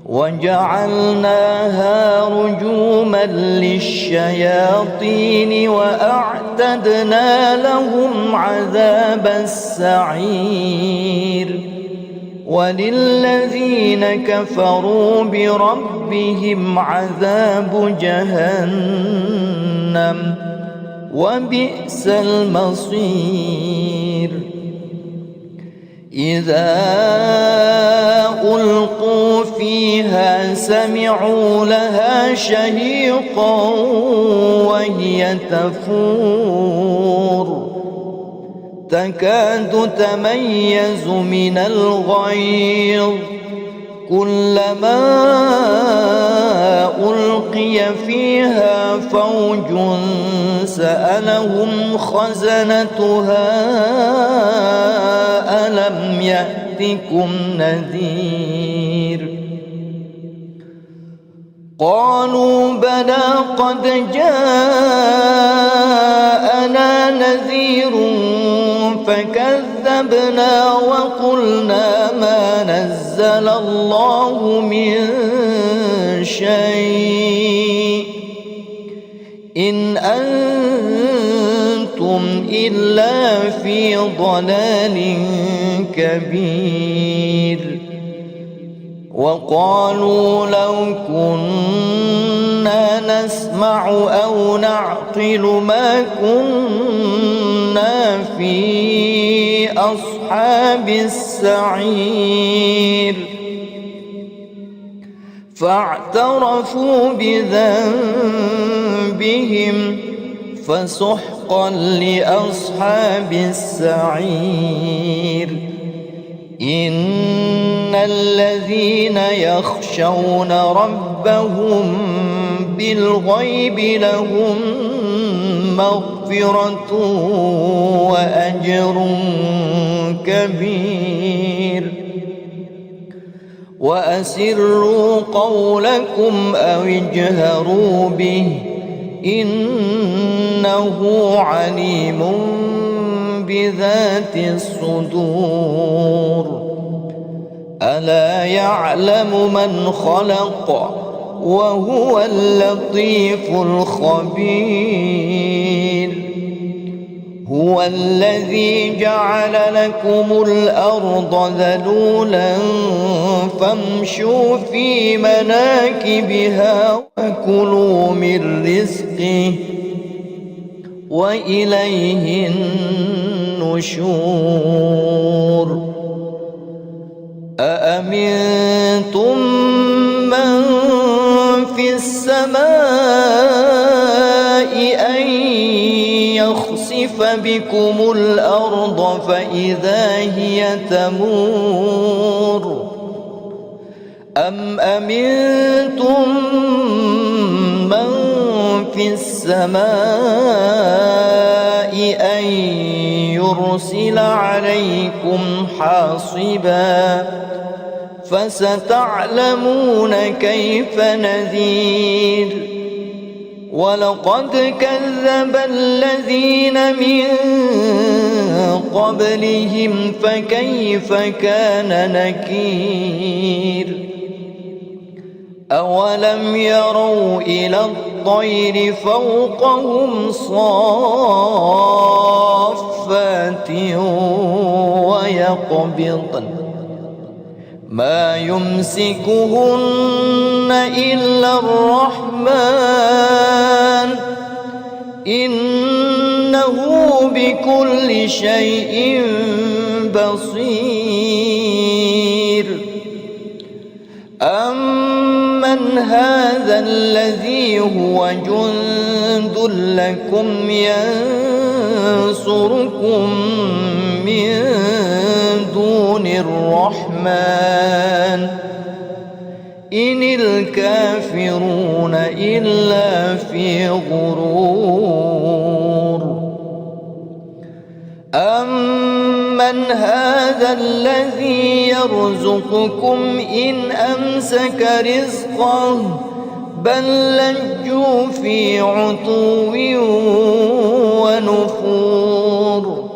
وجعلناها رجوما للشياطين وأعتدنا لهم عذاب السعير وللذين كفروا بربهم عذاب جهنم وبئس المصير إذا ألقوا فيها سمعوا لها شهيقا وهي تفور تكاد تميز من الغيظ كلما ألقي فيها فوج سألهم خزنتها ألم يأتكم نذير قالوا بلى قد جاءنا نذير فكذبنا وقلنا ما نزل الله من شيء إن أنتم إلا في ضلال كبير وقالوا لو كنا نسمع أو نعقل ما كنا في أصحاب السعير فاعترفوا بذنبهم فسحقا لأصحاب السعير إن الذين يخشون ربهم بالغيب لهم مغفرة وأجر كبير وأسروا قولكم أو اجهروا به إنه عليم بذات الصدور ألا يعلم من خلق وهو اللطيف الخبير هو الذي جعل لكم الأرض ذلولا فامشوا في مناكبها وكلوا من رزقه وإليه النشور أأمنتم من في السماء أن يخسف بكم الأرض فإذا هي تمور أم أمنتم من في السماء أن يرسل عليكم حاصبا فستعلمون كيف نذير ولقد كذب الذين من قبلهم فكيف كان نكير أولم يروا إلى الطير فوقهم صافات ويقبضن ما يمسكهن إلا الرحمن إنه بكل شيء بصير أمن هذا الذي هو جند لكم ينصركم من دون الرحمن إن الكافرون إلا في غرور أمن هذا الذي يرزقكم إن أمسك رزقه بل لجوا في عتو ونفور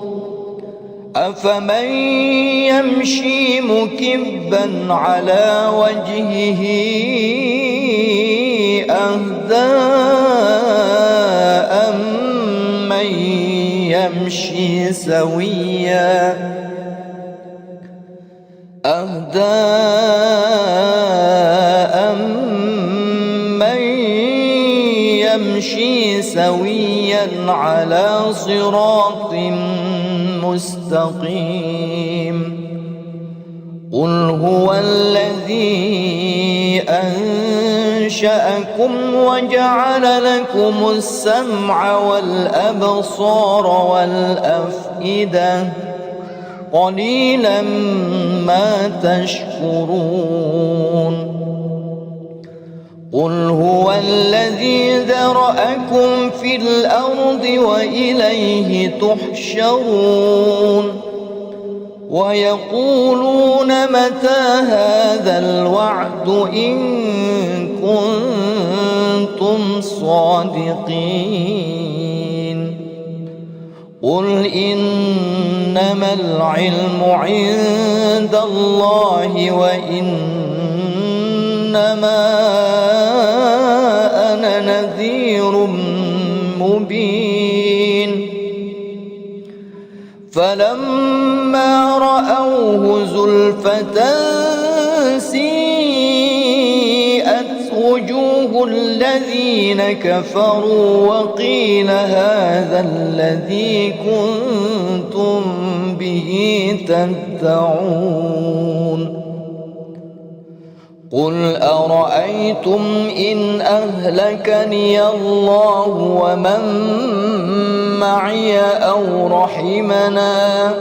أفمن يمشي مكبا على وجهه أهدى أمن يمشي سويا على صراط مستقيم قل هو الذي أنشأكم وجعل لكم السمع والأبصار والأفئدة قليلا ما تشكرون قل هو الذي ذرأكم في الأرض وإليه تحشرون ويقولون متى هذا الوعد إن كنتم صادقين قل إنما العلم عند الله وإنما أنا نذير مبين فلما رأوه زلفة سيئت وجوه الذين كفروا وقيل هذا الذي كنتم به تدعون قل أرأيتم إن أهلكني الله ومن معي أو رحمنا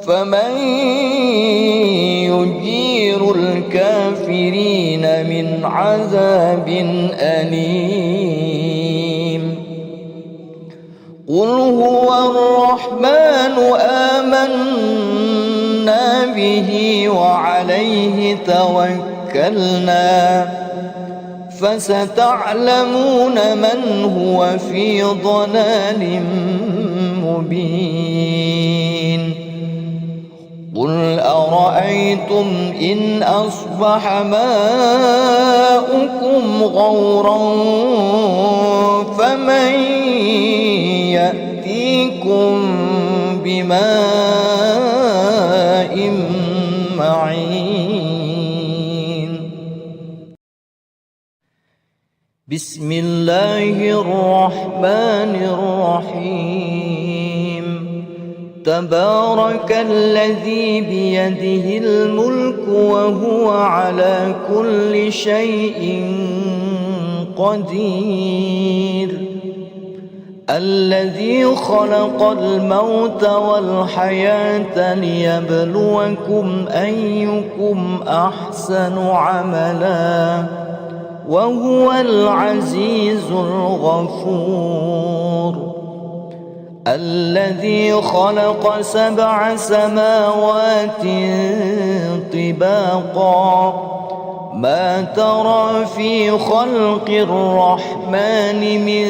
فمن يجير الكافرين من عذاب أليم قل هو الرحمن آمنا به وعليه توكلنا فستعلمون من هو في ضلال مبين قل أرأيتم إن أصبح ماؤكم غورا فمن يأتيكم بماء معين بسم الله الرحمن الرحيم تبارك الذي بيده الملك وهو على كل شيء قدير الذي خلق الموت والحياة ليبلوكم أيكم أحسن عملا وهو العزيز الغفور الذي خلق 7 سماوات طباقا ما ترى في خلق الرحمن من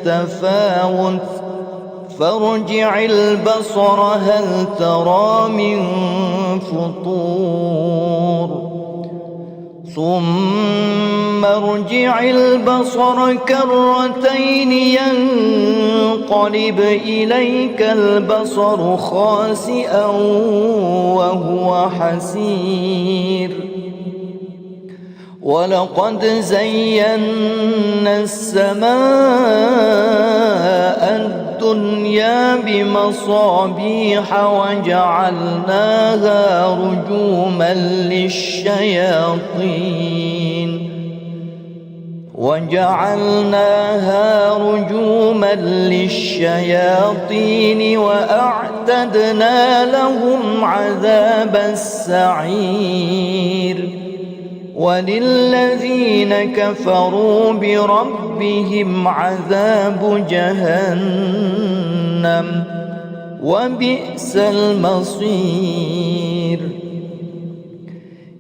تفاوت فارجع البصر هل ترى من فطور ثم ارجع البصر كرتين ينقلب إليك البصر خاسئا وهو حسير ولقد زينا السماء الدنيا بمصابيح وجعلناها رجوما للشياطين وأعتدنا لهم عذاب السعير وللذين كفروا بربهم عذاب جهنم وبئس المصير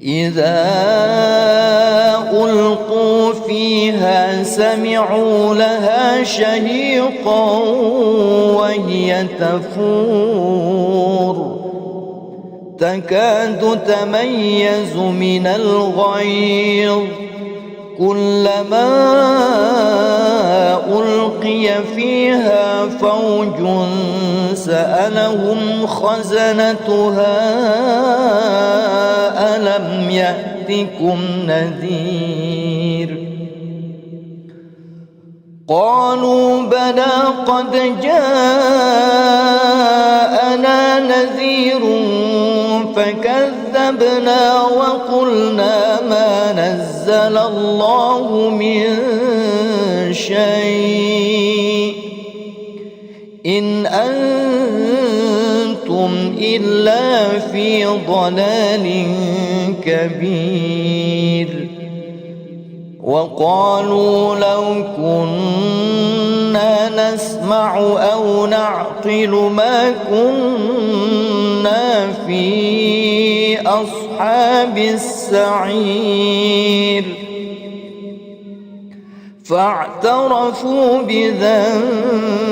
إذا ألقوا فيها سمعوا لها شهيقا وهي تفور تكاد تميز من الغيظ كلما ألقي فيها فوج سألهم خزنتها ألم يأتكم نذير قالوا بلى قد جاءنا نذير فكذبنا وقلنا ما نزل الله من شيء إن أنتم إلا في ضلال كبير وقالوا لو كنا نسمع أو نعقل ما كنا في أصحاب السعير فاعترفوا بذنبهم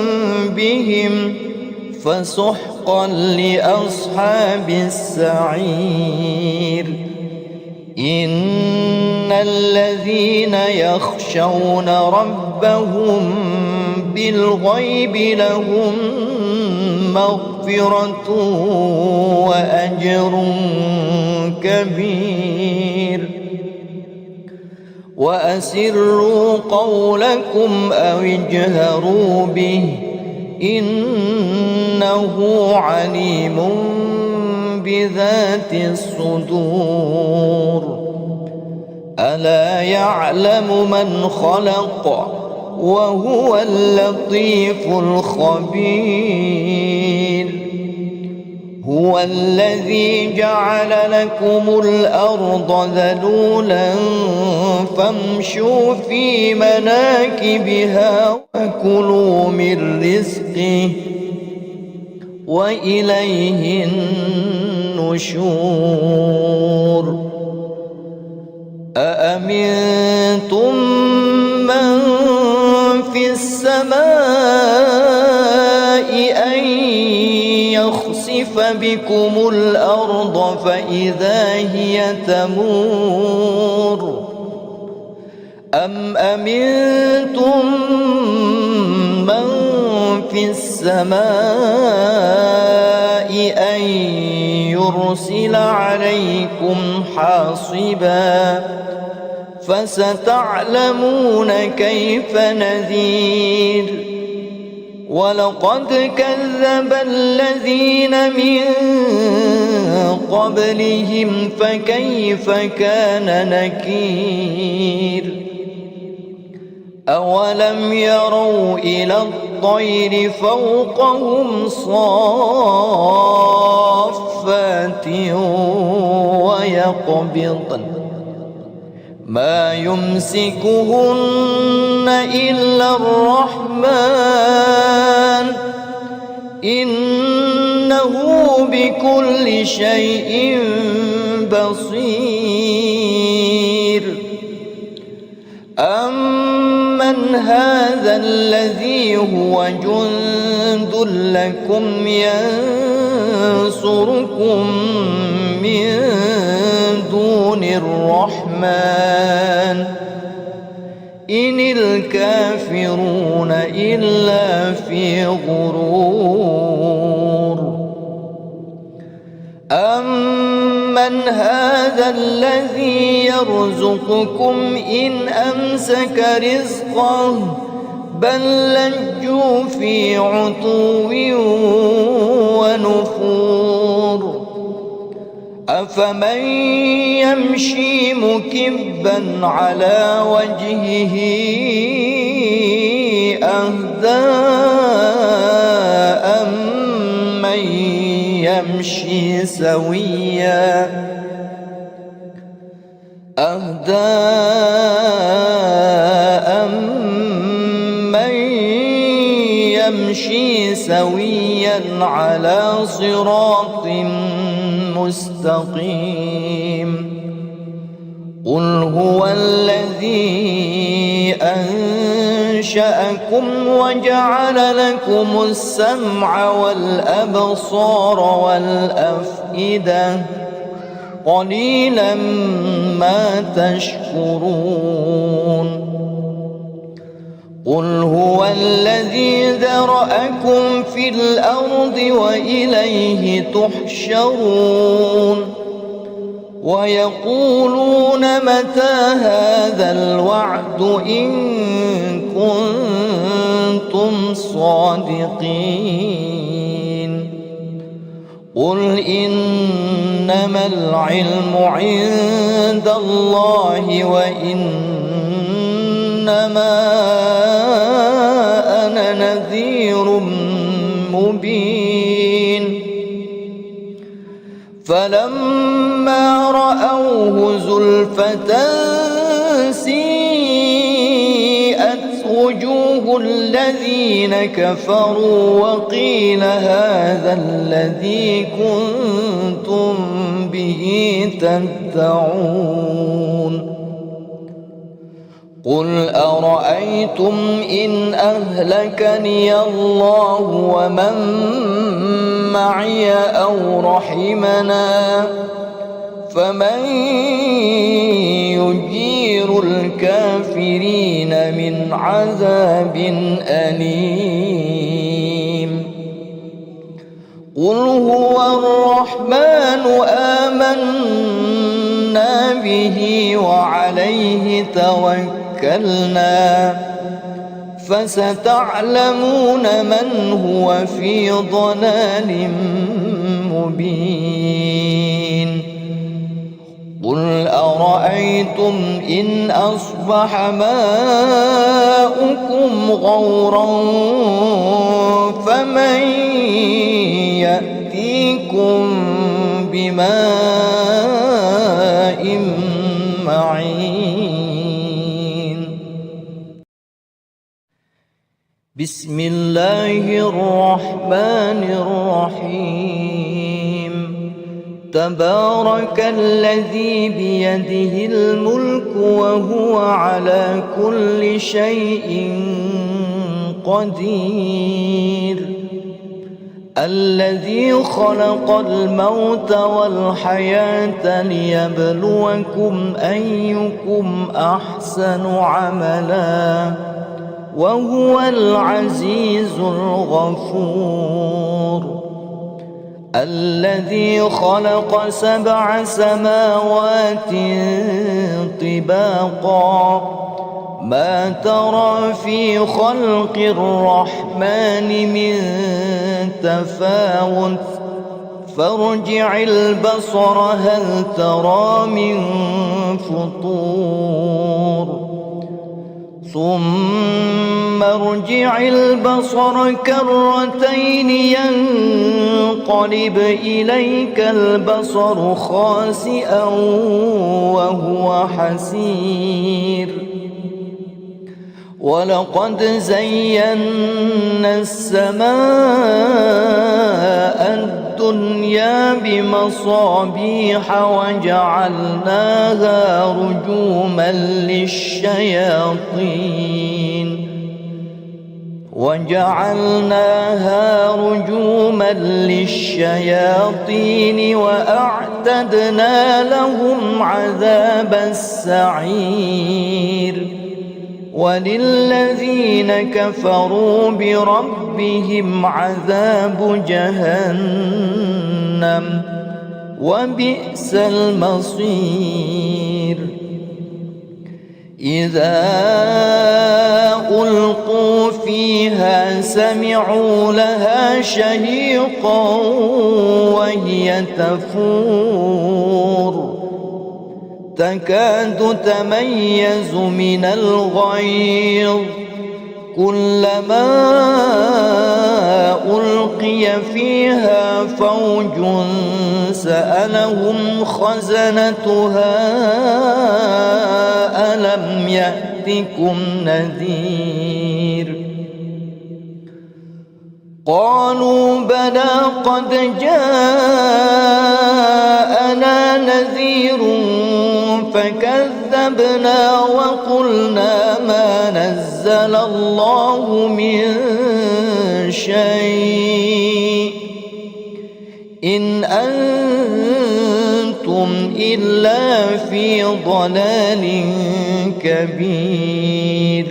فسحقا لأصحاب السعير إن الذين يخشون ربهم بالغيب لهم مغفرة وأجر كبير وأسروا قولكم أو اجهروا به إنه عليم بذات الصدور ألا يعلم من خلق وهو اللطيف الخبير هو الذي جعل لكم الأرض ذلولا فامشوا في مناكبها وكلوا من رزقه وإليه النشور أأمنتم من في السماء أن يخسف بكم الأرض فإذا هي تمور أم أمنتم من في السماء أن يرسل عليكم حاصبا فستعلمون كيف نذير ولقد كذب الذين من قبلهم فكيف كان نكير أولم يروا إلى الطير فوقهم صافات ويقبضن ما يمسكهن إلا الرحمن إنه بكل شيء بصير أمن هذا الذي هو جند لكم ينصركم من دون الرحمن إن الكافرون إلا في غرور أمن هذا الذي يرزقكم إن أمسك رزقه بل لجوا في عتو ونفور أفمن يمشي مكبا على وجهه أهدى أمن يمشي سويا يمشي سويا على صراط مستقيم قل هو الذي أنشأكم وجعل لكم السمع والأبصار والأفئدة قليلا ما تشكرون قل هو الذي ذرأكم في الأرض وإليه تحشرون ويقولون متى هذا الوعد إن كنتم صادقين قل إنما العلم عند الله وإنما أنا نذير مبين فلما رأوه زلفة سيئت وجوه الذين كفروا وقيل هذا الذي كنتم به تدعون قل أرأيتم إن أهلكني الله ومن معي أو رحمنا فمن يجير الكافرين من عذاب أليم قل هو الرحمن آمنا به وعليه توكلنا فستعلمون من هو في ضلال مبين قل أرأيتم إن أصبح ماؤكم غورا فمن يأتيكم بماء معين بسم الله الرحمن الرحيم تبارك الذي بيده الملك وهو على كل شيء قدير الذي خلق الموت والحياة ليبلوكم أيكم أحسن عملا وهو العزيز الغفور الذي خلق 7 سماوات طباقا ما ترى في خلق الرحمن من تفاوت فارجع البصر هل ترى من فطور ثم ارجع البصر كرتين ينقلب إليك البصر خاسئا وهو حسير ولقد زينا السماء الدنيا بمصابيح وجعلناها رجوما للشياطين وأعتدنا لهم عذاب السعير وللذين كفروا بربهم عذاب جهنم وبئس المصير إذا ألقوا فيها سمعوا لها شهيقا وهي تفور تكاد تميز من الغيظ كلما ألقي فيها فوج سألهم خزنتها ألم يأتكم نذير قالوا بلى قد جاءنا نذير فكذبنا كذبنا وقلنا ما نزل الله من شيء إن أنتم إلا في ضلال كبير.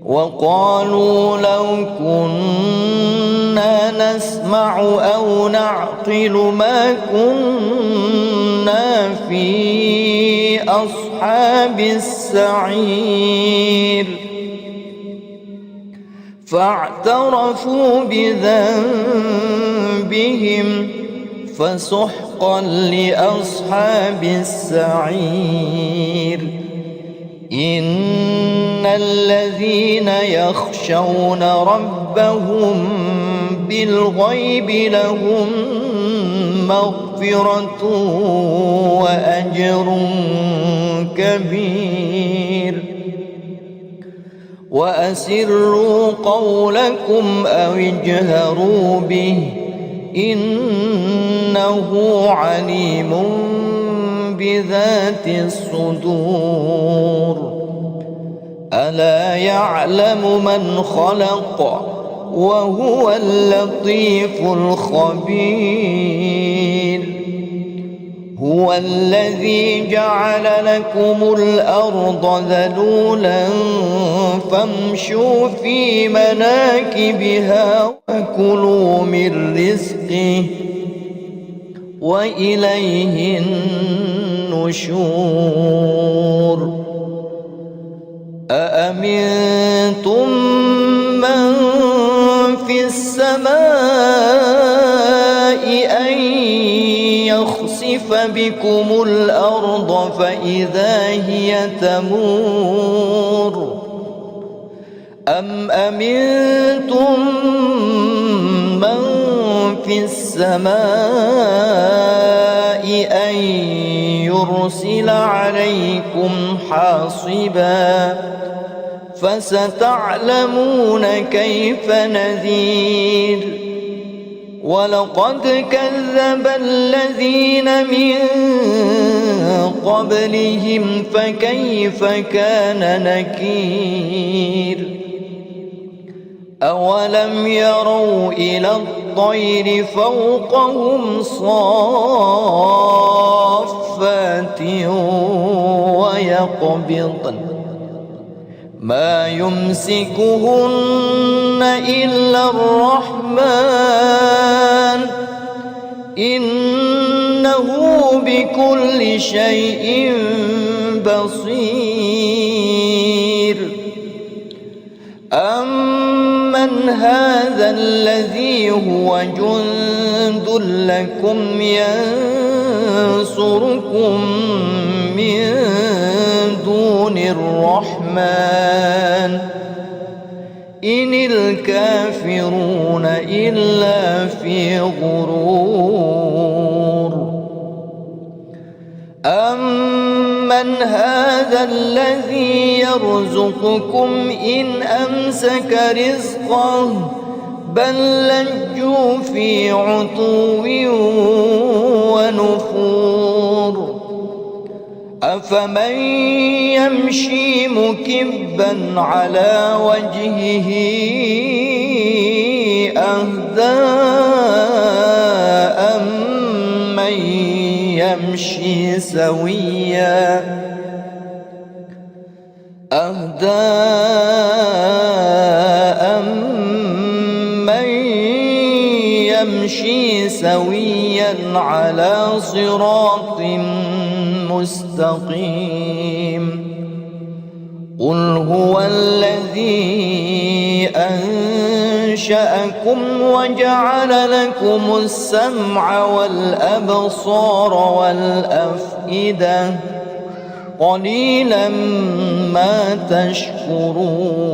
وقالوا لو كنا نسمع أو نعقل ما كنا في أصحاب السعير فاعترفوا بذنبهم فسحقا لأصحاب السعير. إن الذين يخشون ربهم بالغيب لهم مغفرة وأجر كبير. وأسروا قولكم أو اجهروا به إنه عليم بذات الصدور. ألا يعلم من خلق وهو اللطيف الخبير. هو الذي جعل لكم الأرض ذلولا فامشوا في مناكبها وكلوا من رزقه وإليه النشور. أأمنتم من في السماء أن يخسف بكم الأرض فإذا هي تمور أم أمنتم من في السماء أن يرسل عليكم حاصبا فستعلمون كيف نذير. ولقد كذب الذين من قبلهم فكيف كان نكير. أولم يروا إلى الطير فوقهم صافات ويقبضن ما يمسكهن إلا الرحمن إنه بكل شيء بصير. أمن هذا الذي هو جند لكم ينصركم من دون الرحمن إن الكافرون إلا في غرور. أمن هذا الذي يرزقكم إن أمسك رزقه بل لجوا في عتو ونفور. أفمن يمشي مكبا على وجهه أهدى أمن يمشي سويا على صراط مستقيم. قل هو الذي أنشأكم وجعل لكم السمع والأبصار والأفئدة قليلا ما تشكرون.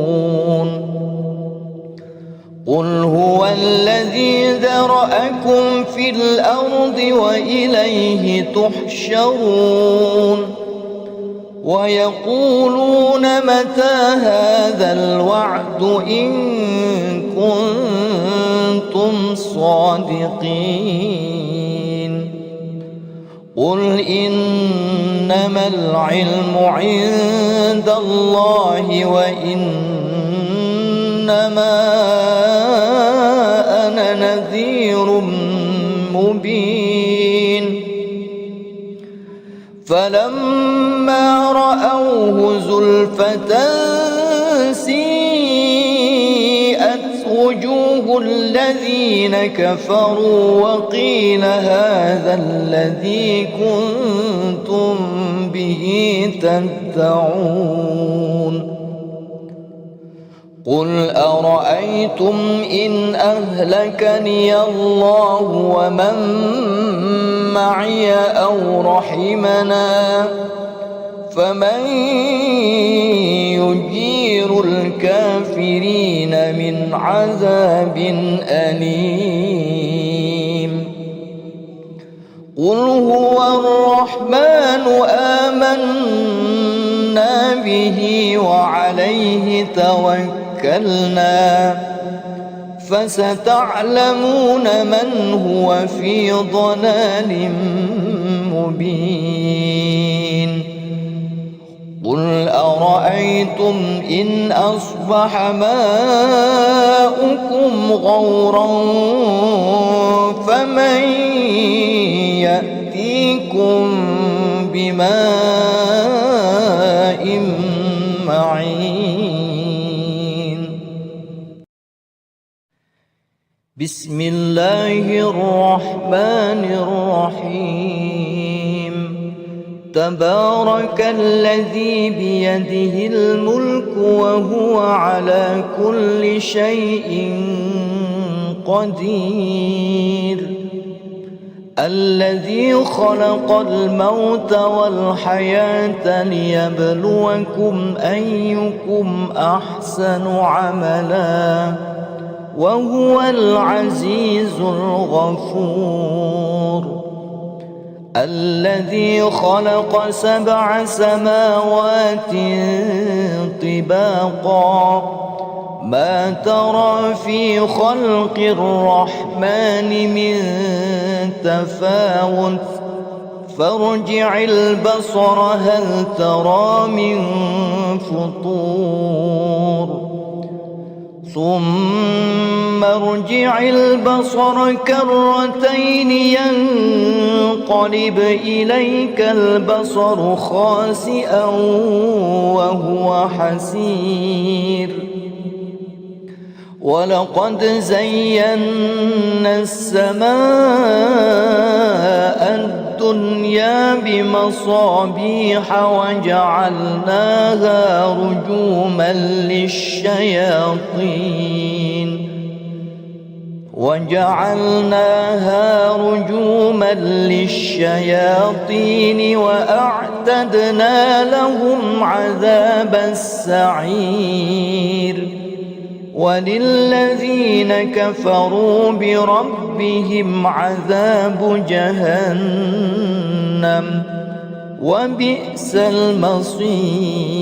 قل هو الذي ذرأكم في الأرض وإليه تحشرون. ويقولون متى هذا الوعد إن كنتم صادقين. قل إن إنما العلم عند الله وإنما أنا نذير مبين فلما رأوه زلفة سيئت وجوه الذين كفروا وقيل هذا الذي كنتم به تدعون قل أرأيتم إن أهلكني الله ومن معي أو رحمنا فمن يجير الكافرين من عذاب أليم قل هو الرحمن آمنا به وعليه توكلنا فستعلمون من هو في ضلال مبين قل أرأيتم إن أصبح ماؤكم غورا فمن يأتيكم بماء معين بسم الله الرحمن الرحيم تبارك الذي بيده الملك وهو على كل شيء قدير الذي خلق الموت والحياة ليبلوكم أيكم أحسن عملا وهو العزيز الغفور الذي خلق 7 سماوات طباقا ما ترى في خلق الرحمن من تفاوت فارجع البصر هل ترى من فطور ثم ارجع البصر كرتين ينقلب إليك البصر خاسئا وهو حسير ولقد زينا السماء الدنيا بمصابيح وجعلناها رجوما للشياطين وأعتدنا لهم عذاب السعير وللذين كفروا بربهم عذاب جهنم وبئس المصير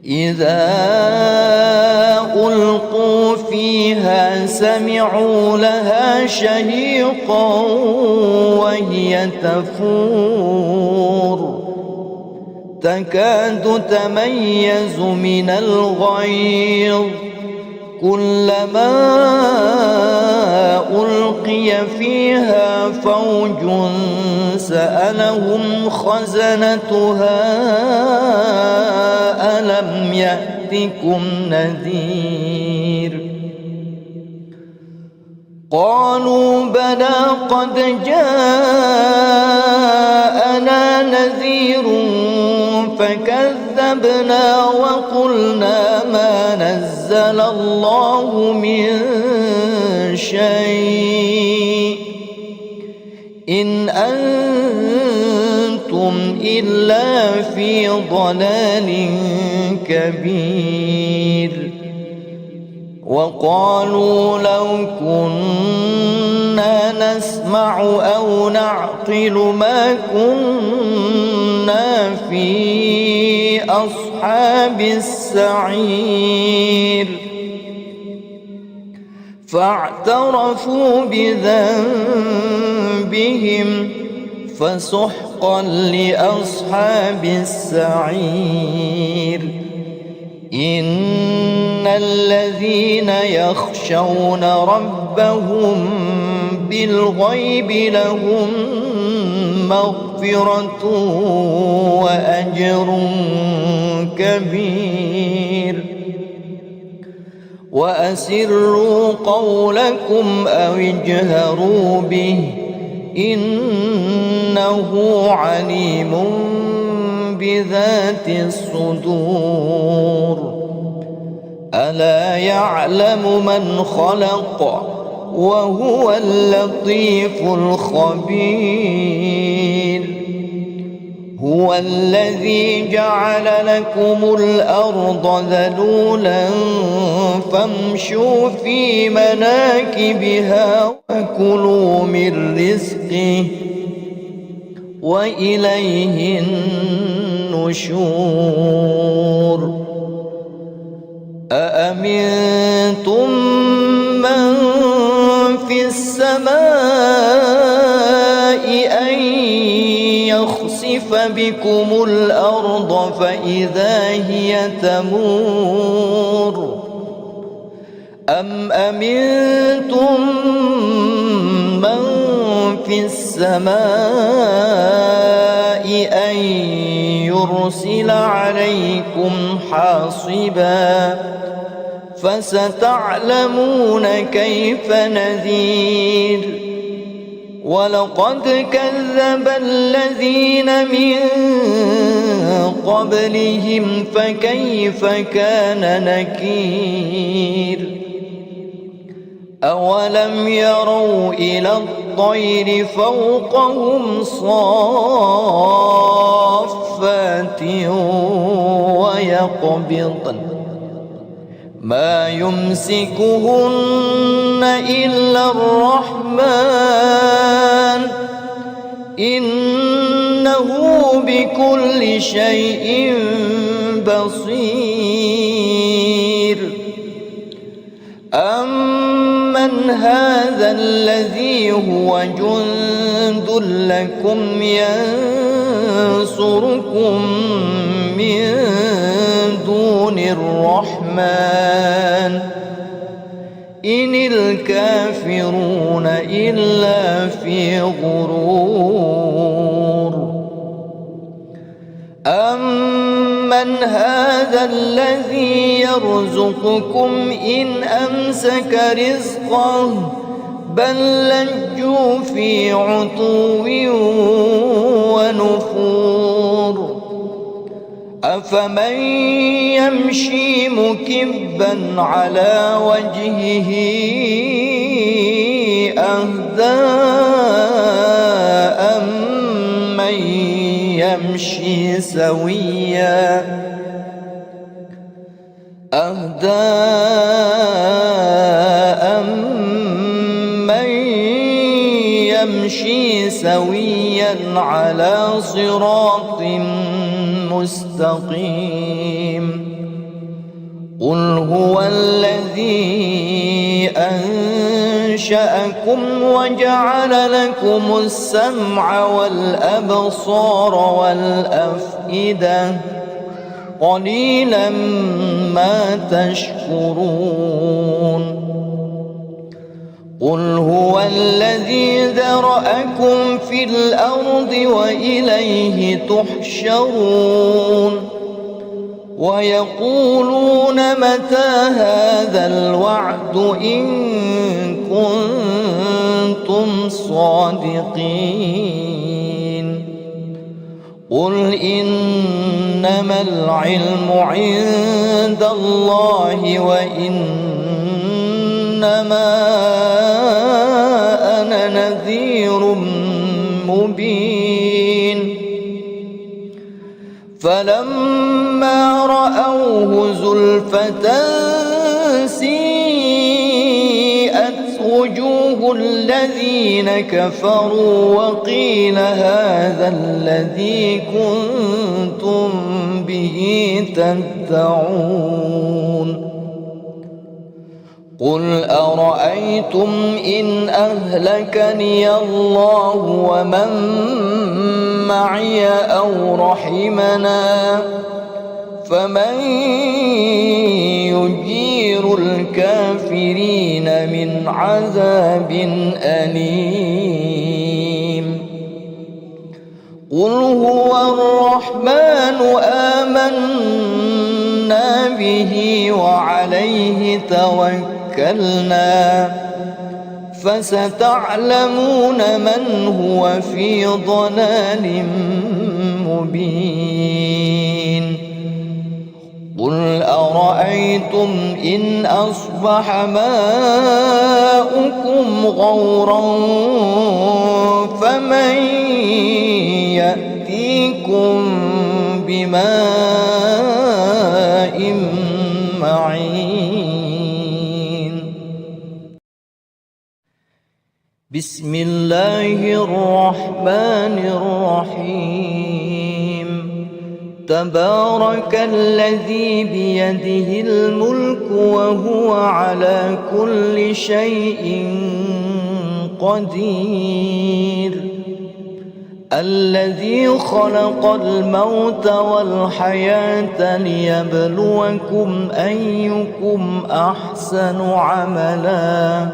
إذا ألقوا فيها سمعوا لها شهيقا وهي تفور تكاد تميز من الغيظ كلما ألقي فيها فوج سألهم خزنتها ألم يأتكم نذير قالوا بلى قد جاءنا نذير فكذبنا وقلنا ما نزل الله من شيء إن أنتم إلا في ضلال كبير وقالوا لو كنا نسمع أو نعقل ما كنا في أصحاب السعير فاعترفوا بذنبهم فسحقا وسحقا لأصحاب السعير إن الذين يخشون ربهم بالغيب لهم مغفرة وأجر كبير وأسروا قولكم أو اجهروا به إنه عليم بذات الصدور ألا يعلم من خلق وهو اللطيف الخبير هو الذي جعل لكم الأرض ذلولا فامشوا في مناكبها وكلوا من رزقه وإليه النشور أأمنتم من في السماء أن يخسف بكم الأرض فإذا هي تمور أم أمنتم من في السماء أن يرسل عليكم حاصبا فستعلمون كيف نذير ولقد كذب الذين من قبلهم فكيف كان نكير أولم يروا إلى الطير فوقهم صافات ويقبضن ما يمسكهن إلا الرحمن إنه بكل شيء بصير أمن هذا الذي هو جند لكم ينصركم من دون الرحمن إن الكافرون إلا في غرور أمن هذا الذي يرزقكم إن أمسك رزقه بل لجوا في عتو ونفور أفمن يمشي مكبا على وجهه أهدى أمن يمشي سويا يمشي سويا على صراط مستقيم قل هو الذي أنشأكم وجعل لكم السمع والأبصار والأفئدة قليلا ما تشكرون قل هو الذي ذرأكم في الأرض وإليه تحشرون ويقولون متى هذا الوعد إن كنتم صادقين قل إنما العلم عند الله وإنما أنا نذير مبين فلما رأوه زلفة سيئت وجوه الذين كفروا وقيل هذا الذي كنتم به تدعون قل أرأيتم إن أهلكني الله ومن معي أو رحمنا فمن يجير الكافرين من عذاب أليم قل هو الرحمن آمنا به وعليه توكلنا فستعلمون من هو في ضلال مبين قل أرأيتم إن أصبح ماؤكم غورا فمن يأتيكم بماء معين بسم الله الرحمن الرحيم تبارك الذي بيده الملك وهو على كل شيء قدير الذي خلق الموت والحياة ليبلوكم أيكم أحسن عملا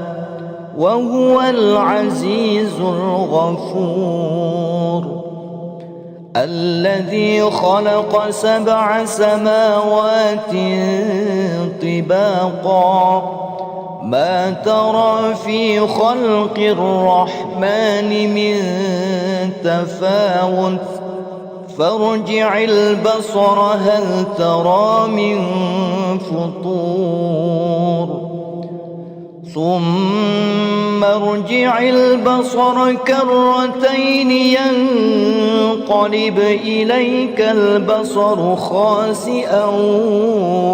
وهو العزيز الغفور الذي خلق 7 سماوات طباقا ما ترى في خلق الرحمن من تفاوت فارجع البصر هل ترى من فطور ثم ارجع البصر كرتين ينقلب إليك البصر خاسئا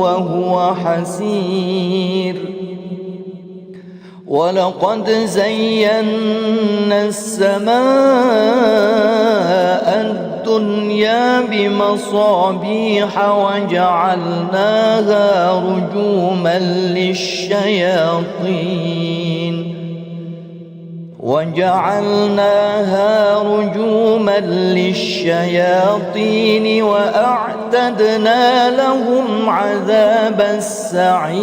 وهو حسير ولقد زينا السماء الدنيا بمصابيح وجعلناها رجوما للشياطين وأعتدنا لهم عذاب السعير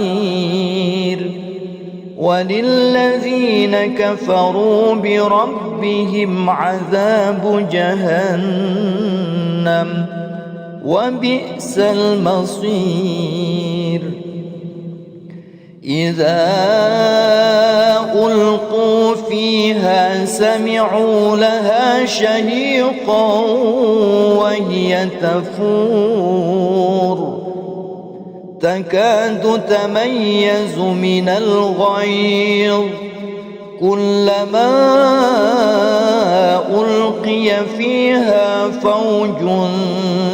وللذين كفروا بربهم عذاب جهنم وبئس المصير إذا ألقوا فيها سمعوا لها شهيقا وهي تفور تكاد تميز من الغيظ كلما ألقي فيها فوج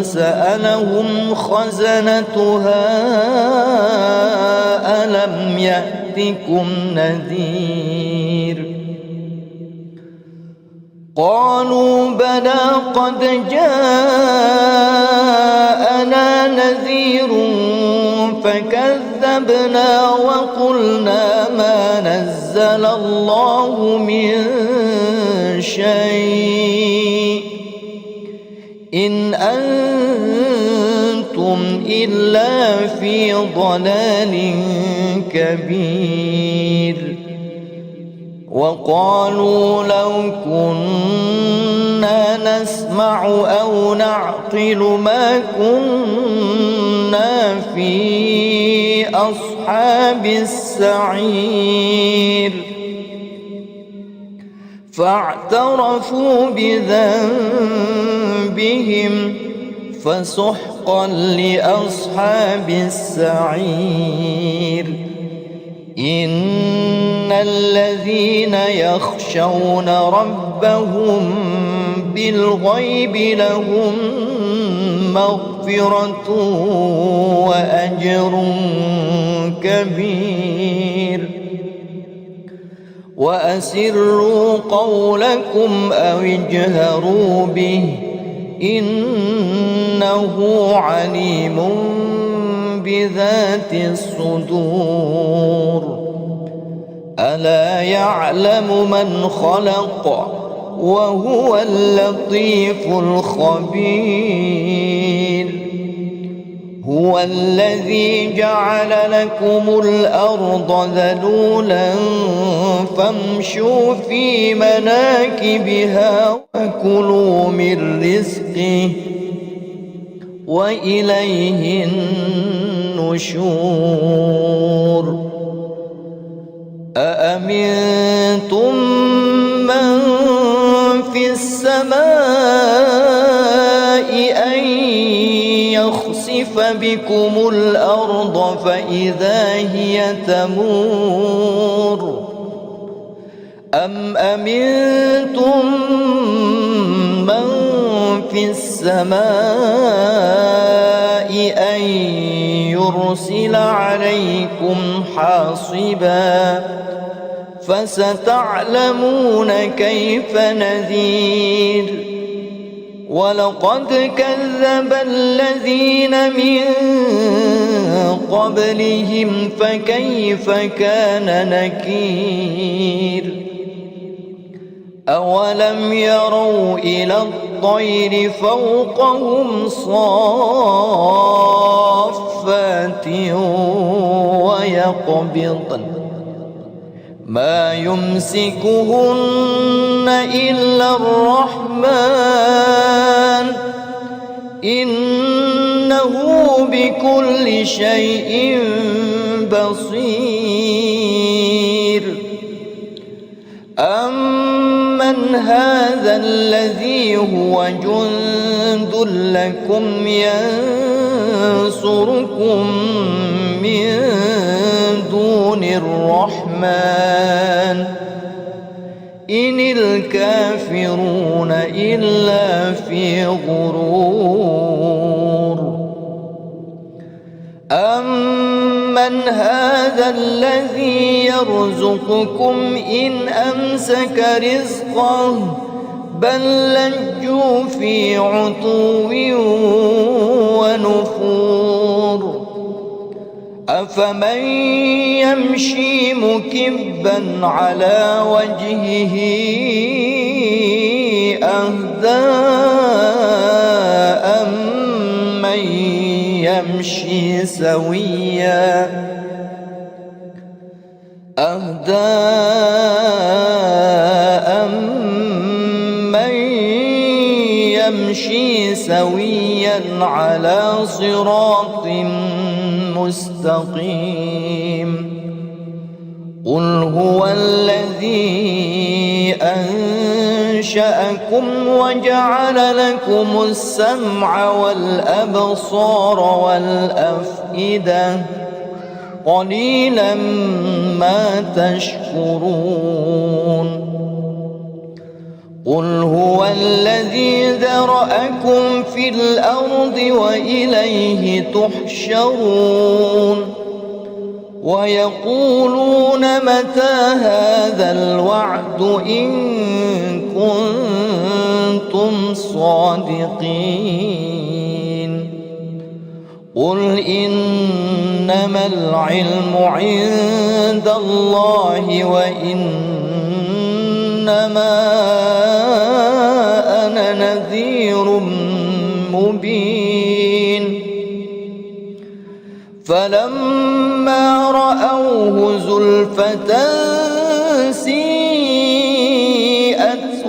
سألهم خزنتها ألم يأتكم نذير قالوا بلى قد جاءنا نذير فكذبنا وقلنا ما نزل الله من شيء إن أنتم إلا في ضلال كبير وقالوا لو كنا نسمع أو نعقل ما كنا في أصحاب السعير فاعترفوا بذنبهم فسحقا لأصحاب السعير إن الذين يخشون ربهم بالغيب لهم مغفرة وأجر كبير وأسروا قولكم أو اجهروا به إنه عليم بذات الصدور ألا يعلم من خلق وهو اللطيف الخبير. هو الذي جعل لكم الأرض ذلولا فامشوا في مناكبها وكلوا من رزقه وإليه النشور. أأمنتم من في السماء أن يخسف بكم الأرض فإذا هي تمور، أم أمنتم من في السماء أن يرسل عليكم حاصبا فستعلمون كيف نذير. ولقد كذب الذين من قبلهم فكيف كان نكير. أولم يروا إلى الطير فوقهم صافات ويقبضن ما يمسكهن إلا الرحمن إنه بكل شيء بصير. أمن هذا الذي هو جند لكم ينصركم من دون الرحمن إن الكافرون إلا في غرور. أمن هذا الذي يرزقكم إن أمسك رزقه بل لجوا في عتو ونفور. أفمن يمشي مكبا على وجهه أهدى أمن يمشي سويا على صراط مستقيم. قل هو الذي أنشأكم وجعل لكم السمع والأبصار والأفئدة قليلا ما تشكرون. قل هو الذي ذرأكم في الأرض وإليه تحشرون. ويقولون متى هذا الوعد إن كنتم صادقين. قل إنما العلم عند الله وإنما أنا نذير مبين. فلما رأوه زلفة سيئت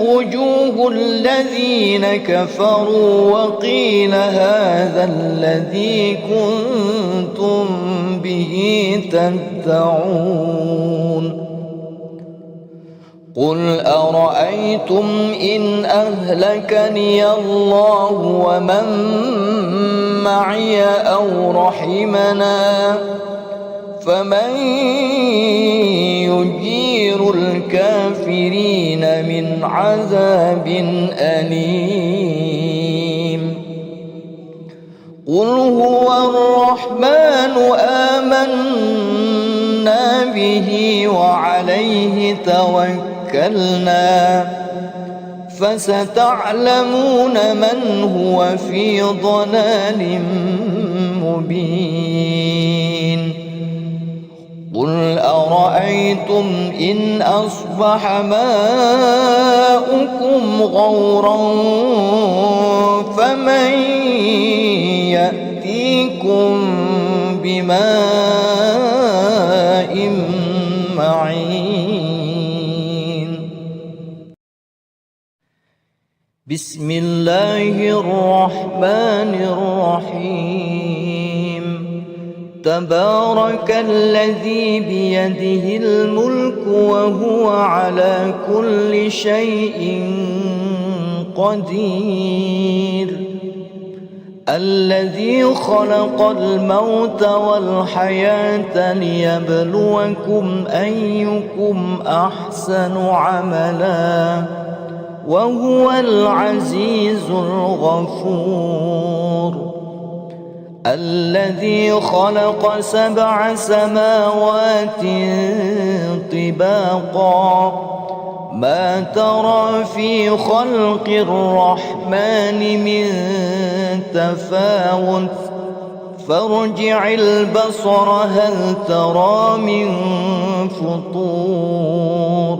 وجوه الذين كفروا وقيل هذا الذي كنتم به تدعون. قل أرأيتم إن أهلكني الله ومن معي أو رحمنا فمن يجير الكافرين من عذاب أليم. قل هو الرحمن آمنا به وعليه توكلنا فستعلمون من هو في ضلال مبين. قل أرأيتم إن أصبح ماؤكم غورا فمن يأتيكم بماء معين. بسم الله الرحمن الرحيم. تبارك الذي بيده الملك وهو على كل شيء قدير. الذي خلق الموت والحياة ليبلوكم أيكم أحسن عملا وهو العزيز الغفور. الذي خلق 7 سماوات طباقا ما ترى في خلق الرحمن من تفاوت فارجع البصر هل ترى من فطور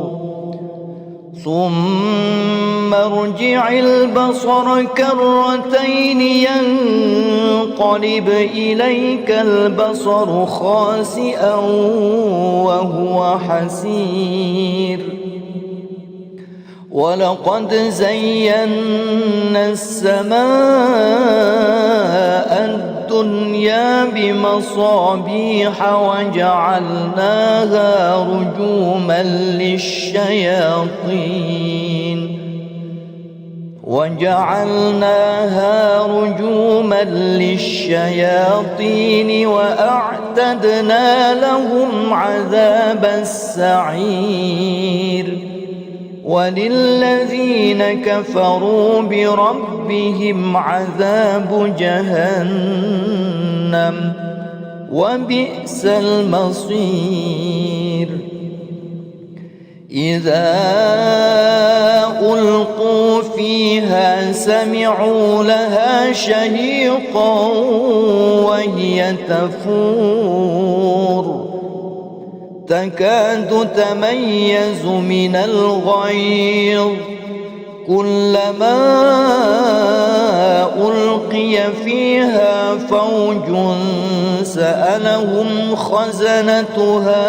ثم ارجع البصر كرتين ينقلب إليك البصر خاسئا وهو حسير. ولقد زينا السماء الدنيا بمصابيح وجعلناها رجوما للشياطين وأعتدنا لهم عذاب السعير. وللذين كفروا بربهم عذاب جهنم وبئس المصير. إذا ألقوا فيها سمعوا لها شهيقا وهي تفور تكاد تميز من الغيظ كلما ألقي فيها فوج سألهم خزنتها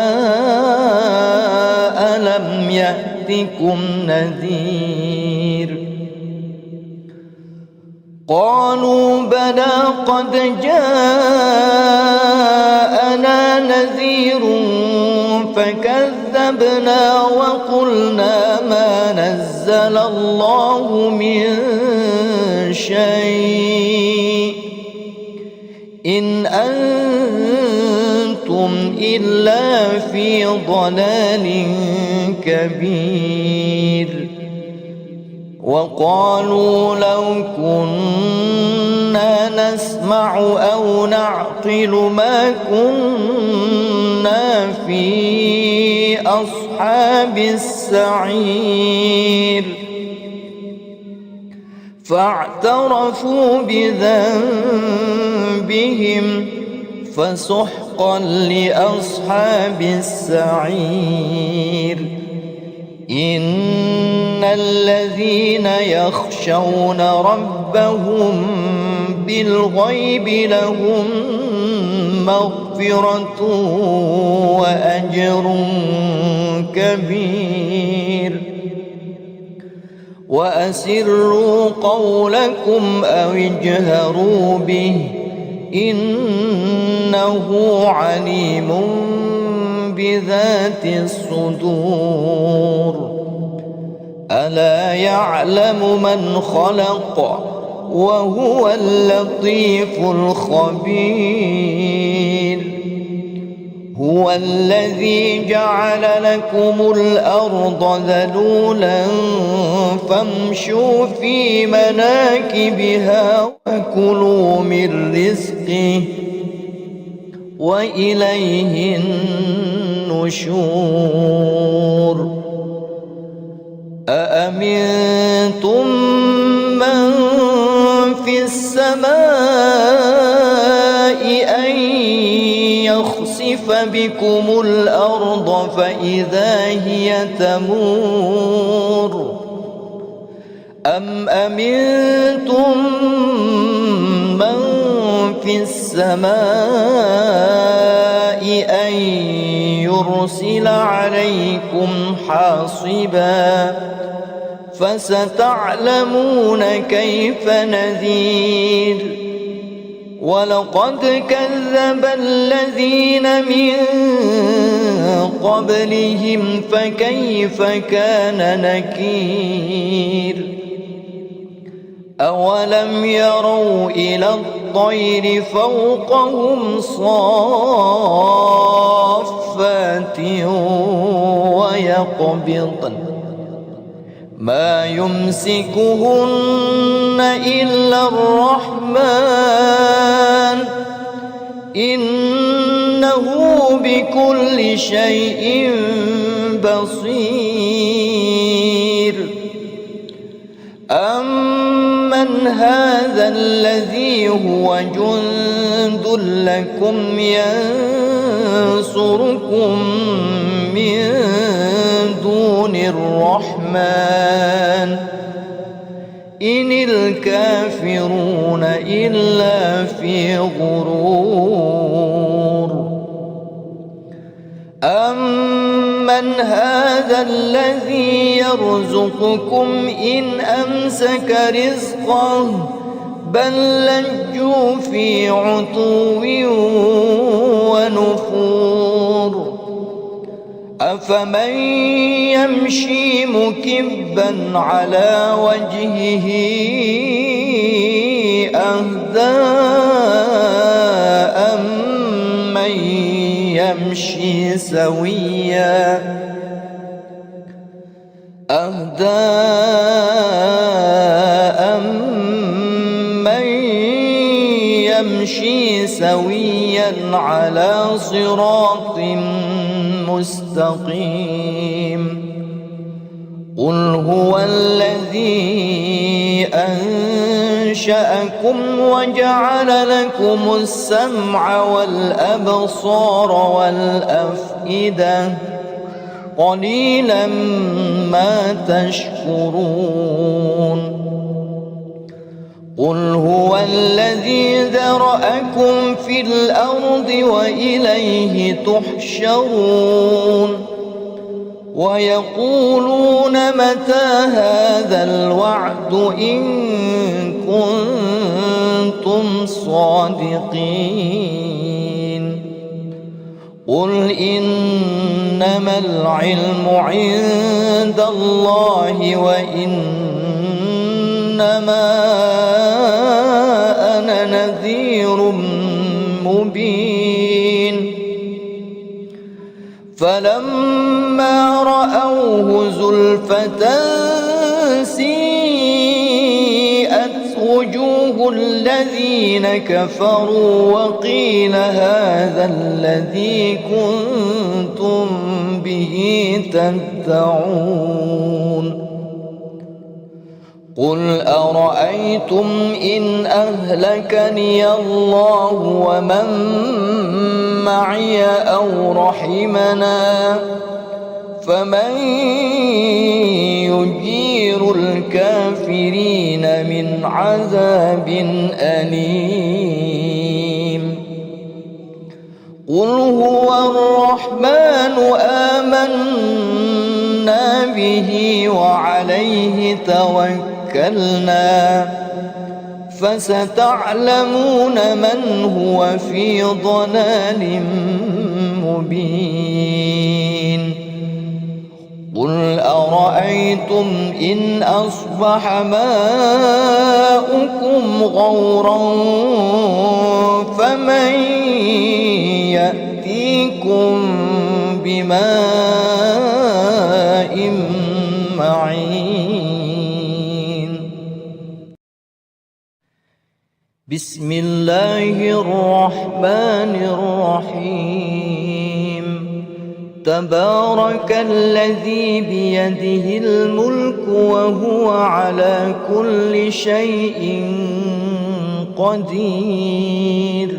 ألم يأتكم نذير قالوا بلى قد جاءنا نذير فكذبنا وقلنا ما نزل الله من شيء إن أنتم إلا في ضلال كبير. وقالوا لو كنا نسمع أو نعقل ما كنا في أصحاب السعير فاعترفوا بذنبهم فسحقا لأصحاب السعير. إن الذين يخشون ربهم بالغيب لهم مغفرة وأجر كبير. وأسروا قولكم أو اجهروا به إنه عليم بذات الصدور. ألا يعلم من خلق وهو اللطيف الخبير. هو الذي جعل لكم الأرض ذلولا فامشوا في مناكبها وكلوا من رزقه وإليه النشور. أأمنتم من في السماء أن يخسف يخسف بكم الأرض فإذا هي تمور أم أمنتم من في السماء أن يرسل عليكم حاصبا فستعلمون كيف نذير ولقد كذب الذين من قبلهم فكيف كان نكير أولم يروا إلى الطير فوقهم صافات ويقبضن ما يمسكهن إلا الرحمن إنه بكل شيء بصير أمن هذا الذي هو جند لكم ينصركم من دون الرحمن إن الكافرون إلا في غرور أمن هذا الذي يرزقكم إن أمسك رزقه بل لجوا في عتو ونفور أفمن يمشي مكبا على وجهه أهدى أمن يمشي سويا على صراط مستقيم قل هو الذي أنشأكم وجعل لكم السمع والأبصار والأفئدة قليلا ما تشكرون قل هو الذي ذرأكم في الأرض وإليه تحشرون ويقولون متى هذا الوعد إن كنتم صادقين قل إنما العلم عند الله وإنما أنا نذير مبين فلما رأوه زلفة سيئت وجوه الذين كفروا وقيل هذا الذي كنتم به تدعون قل أرأيتم إن أهلكني الله ومن معي أو رحمنا فمن يجير الكافرين من عذاب أليم قل هو الرحمن آمنا به وعليه توكلنا فستعلمون من هو في ضلال مبين قل أرأيتم إن أصبح ماؤكم غورا فمن يأتيكم بماء معين بسم الله الرحمن الرحيم تبارك الذي بيده الملك وهو على كل شيء قدير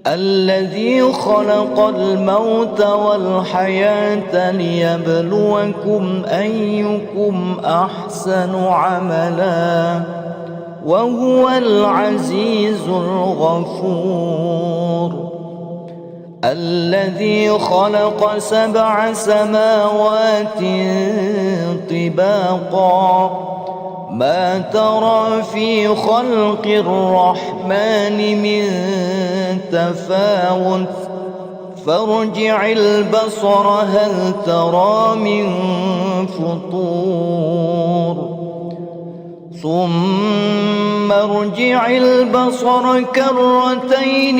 الذي خلق الموت والحياة ليبلوكم أيكم أحسن عملا وهو العزيز الغفور. الذي خلق 7 سماوات طباقا ما ترى في خلق الرحمن من تفاوت فارجع البصر هل ترى من فطور ثم ارجع البصر كرتين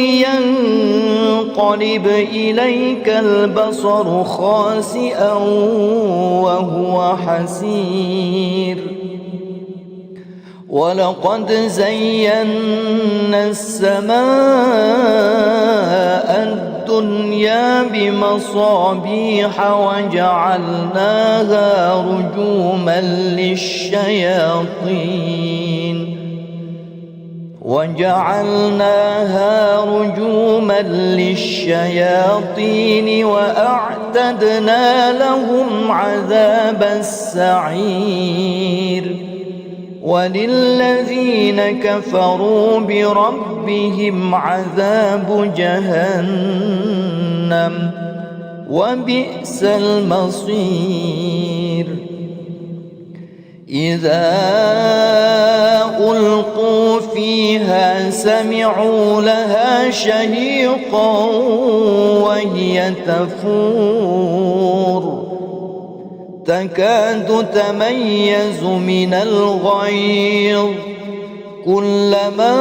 ينقلب إليك البصر خاسئا وهو حسير. ولقد زينا السماء الدنيا بمصابيح وجعلناها رجوما للشياطين وأعتدنا لهم عذاب السعير. وللذين كفروا بربهم عذاب جهنم وبئس المصير. إذا ألقوا فيها سمعوا لها شهيقا وهي تفور تكاد تميز من الغيظ كلما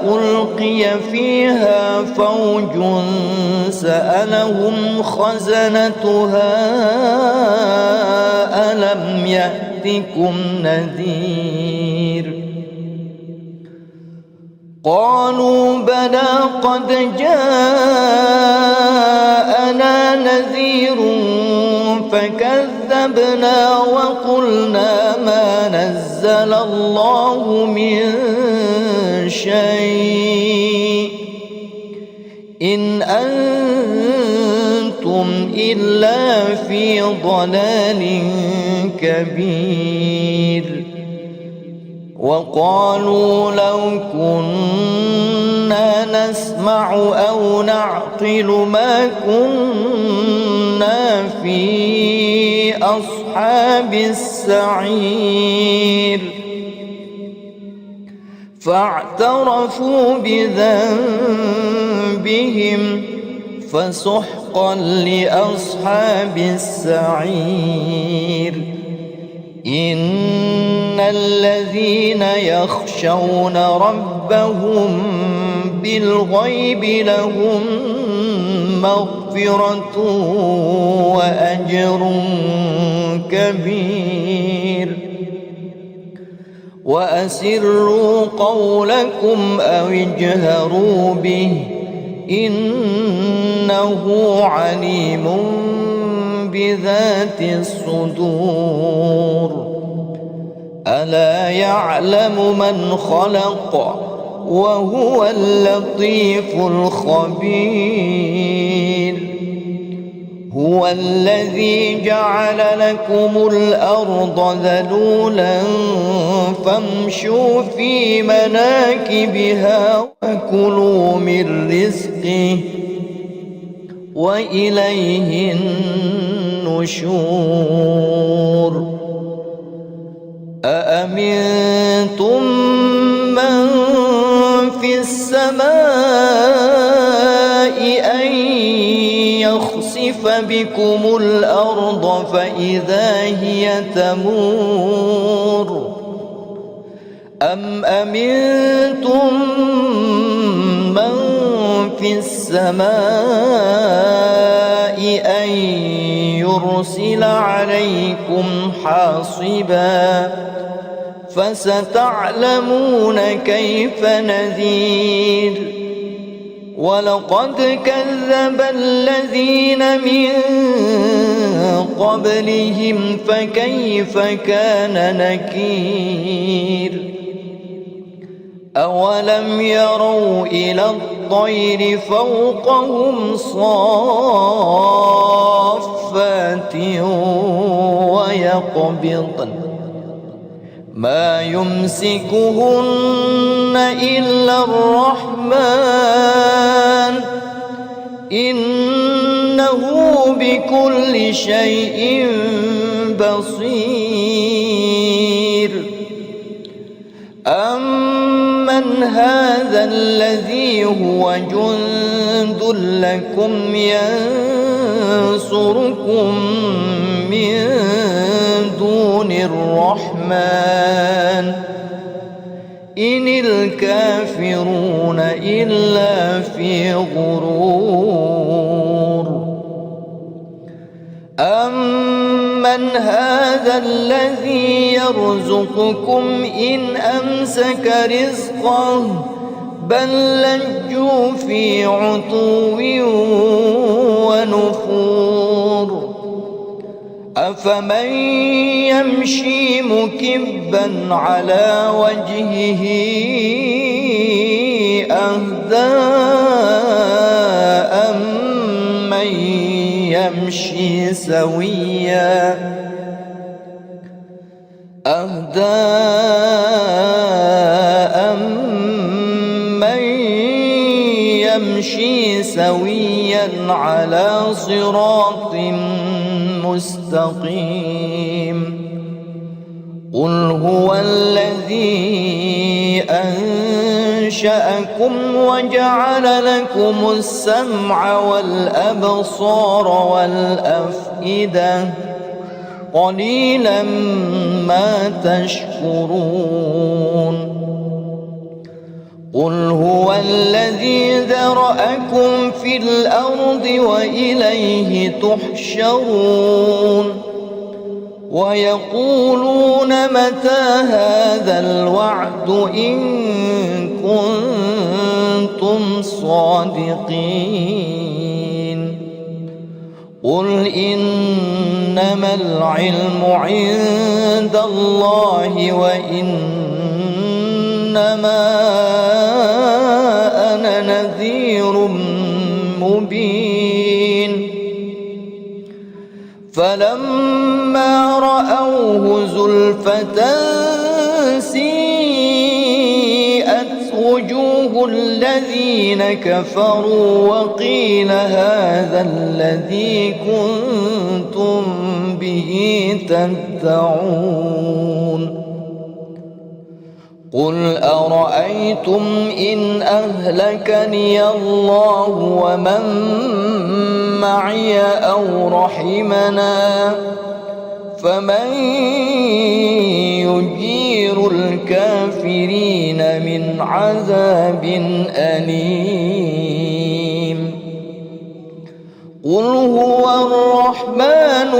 ألقي فيها فوج سألهم خزنتها ألم يأتكم نذير قالوا بلى قد جاءنا نذير فكذبنا وقلنا ما نزل الله من شيء إن أنتم إلا في ضلال كبير. وقالوا لو كنا نسمع أو نعقل ما كنا في أصحاب السعير فاعترفوا بذنبهم فسحقا لأصحاب السعير. إن الذين يخشون ربهم بالغيب لهم مغفرة وأجر كبير. وأسروا قولكم أو اجهروا به إنه عليم بذات الصدور. ألا يعلم من خلق وهو اللطيف الخبير. هو الذي جعل لكم الأرض ذلولا فامشوا في مناكبها وكلوا من رزقه وإليه النشور. أأمنتم من في السماء أن يخسف بكم الأرض فإذا هي تمور أم أمنتم من في السماء أن يرسل عليكم حاصبا فستعلمون كيف نذير. ولقد كذب الذين من قبلهم فكيف كان نكير. أولم يروا إلى الطير فوقهم صافات ويقبضن ما يمسكهن إلا الرحمن إنه بكل شيء بصير أمن هذا الذي هو جند لكم ينصركم من دون الرحمن إن الكافرون إلا في غرور أمن هذا الذي يرزقكم إن أمسك رزقه بل لجوا في عتو ونفور أفمن يمشي مكبا على وجهه أهدى أمن يمشي سويا على صراط مستقيم قل هو الذي أنشأكم وجعل لكم السمع والأبصار والأفئدة قليلا ما تشكرون قل هو الذي ذرأكم في الأرض وإليه تحشرون ويقولون متى هذا الوعد إن كنتم صادقين قل إنما العلم عند الله وإنما أنا نذير مبين فلما رأوه زلفة سيئت وجوه الذين كفروا وقيل هذا الذي كنتم به تدعون قل أرأيتم إن أهلكني الله ومن معي أو رحمنا فمن يجير الكافرين من عذاب أليم قل هو الرحمن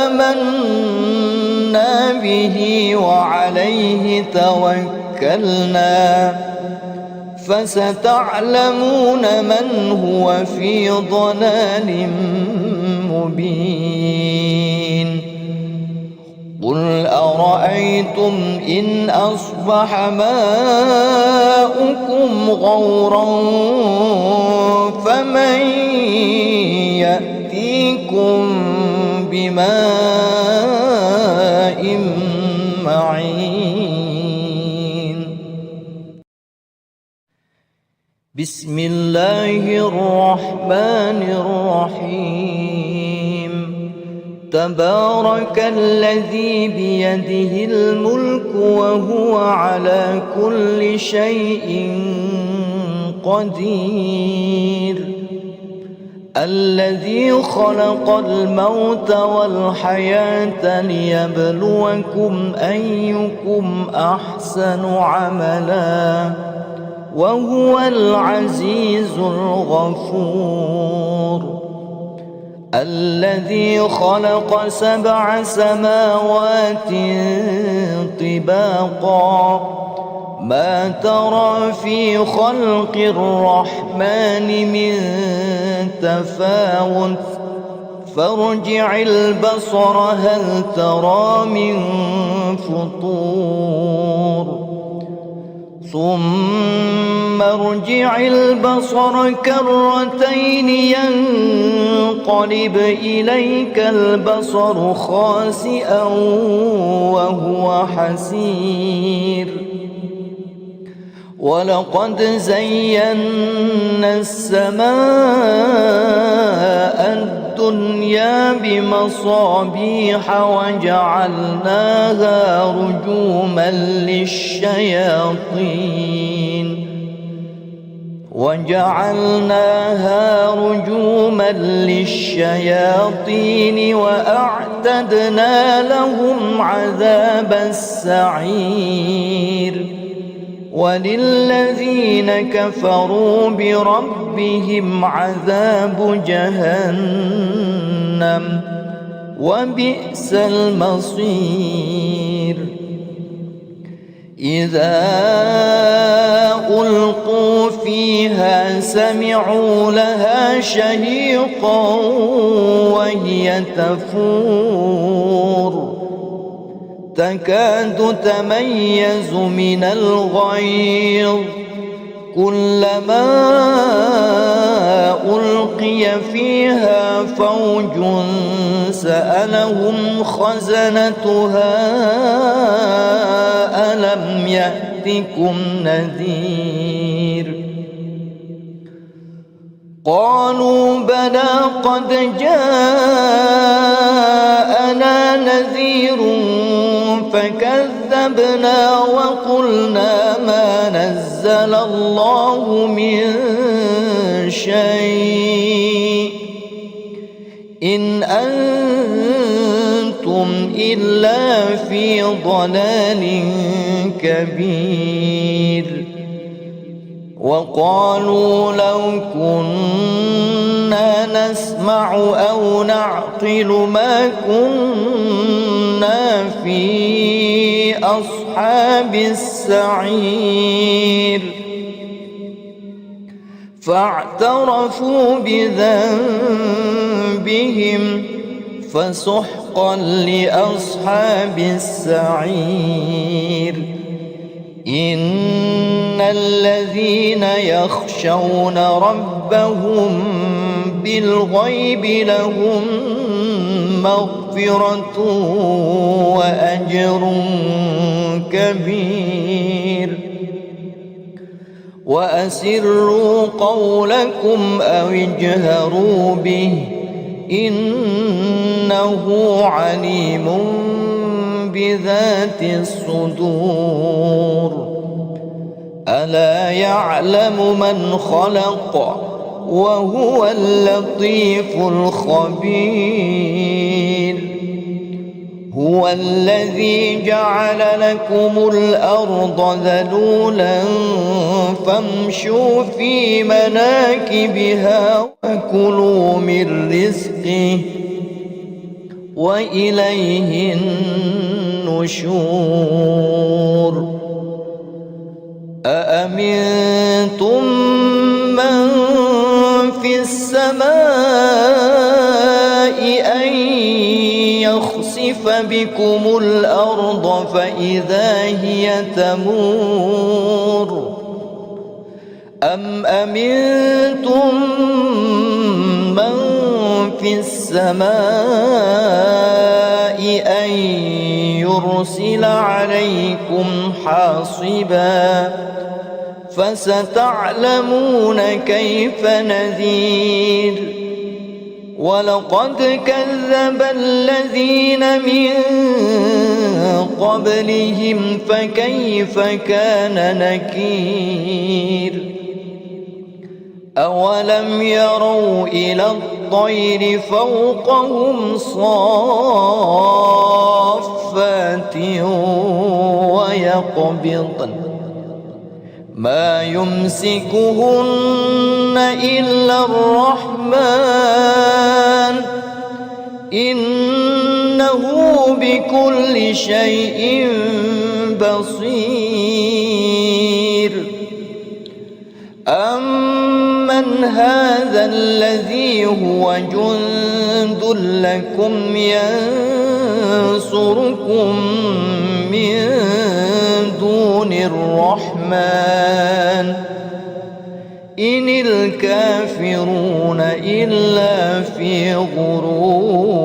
آمنا به وعليه توكلنا فستعلمون من هو في ضلال مبين قل أرأيتم إن أصبح ماؤكم غورا فمن يأتيكم بماء معين بسم الله الرحمن الرحيم تبارك الذي بيده الملك وهو على كل شيء قدير الذي خلق الموت والحياة ليبلوكم أيكم أحسن عملا وهو العزيز الغفور الذي خلق 7 سماوات طباقا ما ترى في خلق الرحمن من تفاوت فارجع البصر هل ترى من فطور ثم ارجع البصر كرتين ينقلب إليك البصر خاسئا وهو حسير ولقد زينا السماء الدنيا بمصابيح وجعلناها رجوما للشياطين وأعتدنا لهم عذاب السعير وللذين كفروا بربهم عذاب جهنم وبئس المصير إذا ألقوا فيها سمعوا لها شهيقا وهي تفور تكاد تميز من الغيظ كلما ألقي فيها فوج سألهم خزنتها ألم يأتكم نذير قالوا بلى قد جاءنا نذير فكذبنا وقلنا ما نزل الله من شيء إن أنتم إلا في ضلال كبير وقالوا لو كنا نسمع أو نعقل ما كنا في أصحاب السعير فاعترفوا بذنبهم فسحقا لأصحاب السعير إن الذين يخشون ربهم بالغيب لهم مغفرة وأجر كبير وأسروا قولكم أو اجهروا به إنه عليم بذات الصدور ألا يعلم من خلق وهو اللطيف الخبير هو الذي جعل لكم الأرض ذلولا فامشوا في مناكبها وكلوا من رزقه وإليه النشور أأمنتم من في السماء أن يخسف بكم الأرض فإذا هي تمور أم أمنتم من في السماء أن يرسل عليكم حاصبا فستعلمون كيف نذير ولقد كذب الذين من قبلهم فكيف كان نكير أولم يروا إلى الطير فوقهم صافات ويقبضن ما يمسكهن إلا الرحمن إنه بكل شيء بصير أمن هذا الذي هو جند لكم ينصركم من دون الرحمن الرحمن إن الكافرون إلا في غرور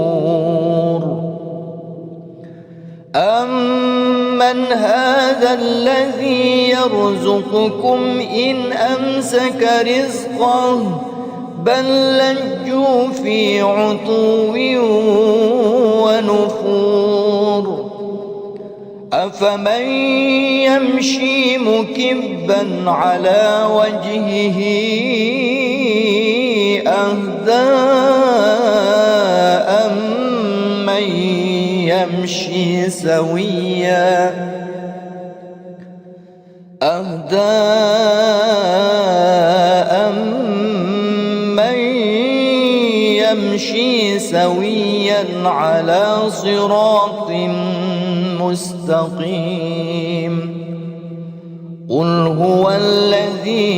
أمن هذا الذي يرزقكم إن أمسك رزقه بل لجوا في عتو ونفور أفمن يمشي مكبا على وجهه أهدى أمن يمشي سويا يمشي سويا على صراط مستقيم قل هو الذي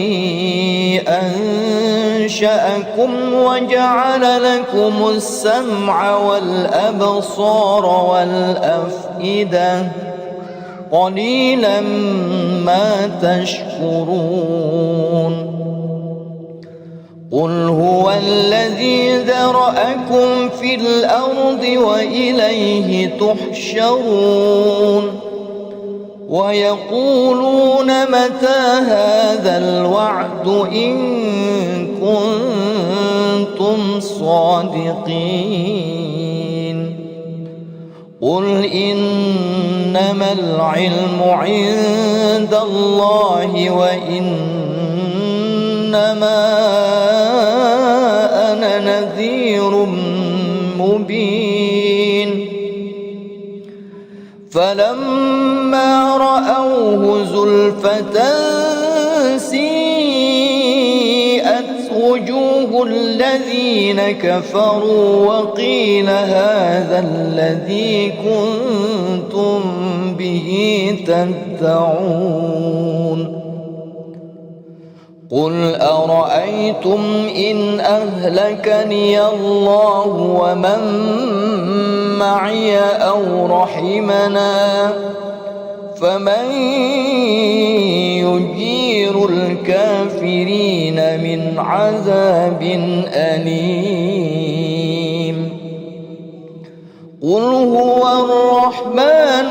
أنشأكم وجعل لكم السمع والأبصار والأفئدة قليلا ما تشكرون قل هو الذي ذرأكم في الأرض وإليه تحشرون ويقولون متى هذا الوعد إن كنتم صادقين قل إنما العلم عند الله وإنما أنا نذير مبين فلما رأوه زلفة سيئت وجوه الذين كفروا وقيل هذا الذي كنتم به تدعون قل أرأيتم إن أهلكني الله ومن معي أو رحمنا فمن يجير الكافرين من عذاب أليم قل هو الرحمن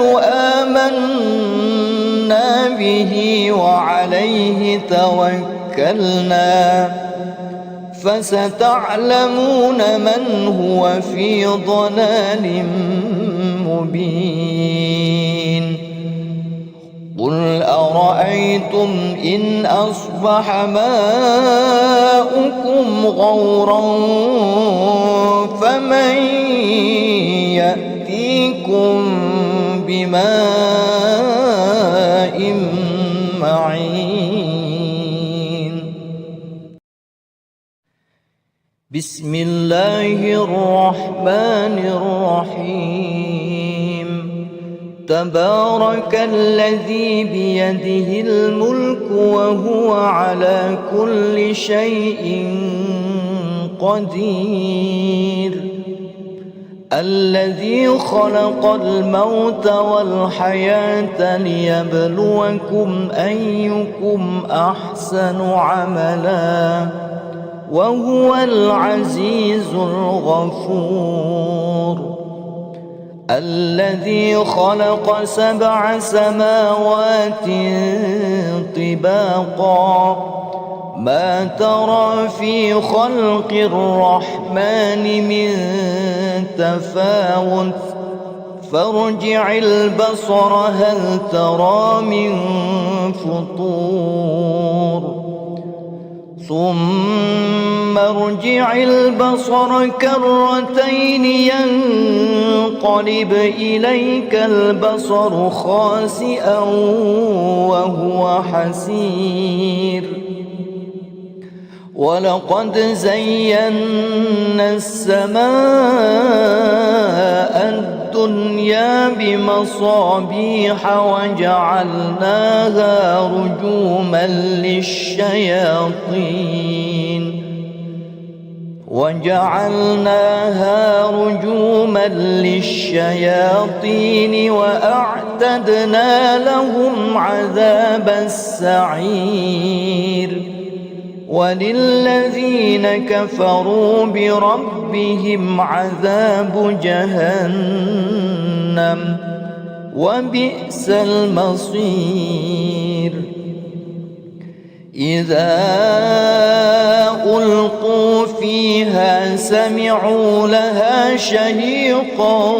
آمنا به وعليه توكلنا فستعلمون من هو في ضلال مبين قل أرأيتم إن أصبح ماؤكم غورا فمن يأتيكم بماء معين بسم الله الرحمن الرحيم تبارك الذي بيده الملك وهو على كل شيء قدير الذي خلق الموت والحياة ليبلوكم أيكم أحسن عملا وهو العزيز الغفور الذي خلق 7 سماوات طباقا ما ترى في خلق الرحمن من تفاوت فارجع البصر هل ترى من فطور ثم ارجع البصر كرتين ينقلب إليك البصر خاسئا وهو حسير ولقد زينا السماء الدنيا بمصابيح وجعلناها رجوما للشياطين وجعلناها رجوما للشياطين وأعتدنا لهم عذاب السعير وللذين كفروا بربهم عذاب جهنم وبئس المصير إذا ألقوا فيها سمعوا لها شهيقا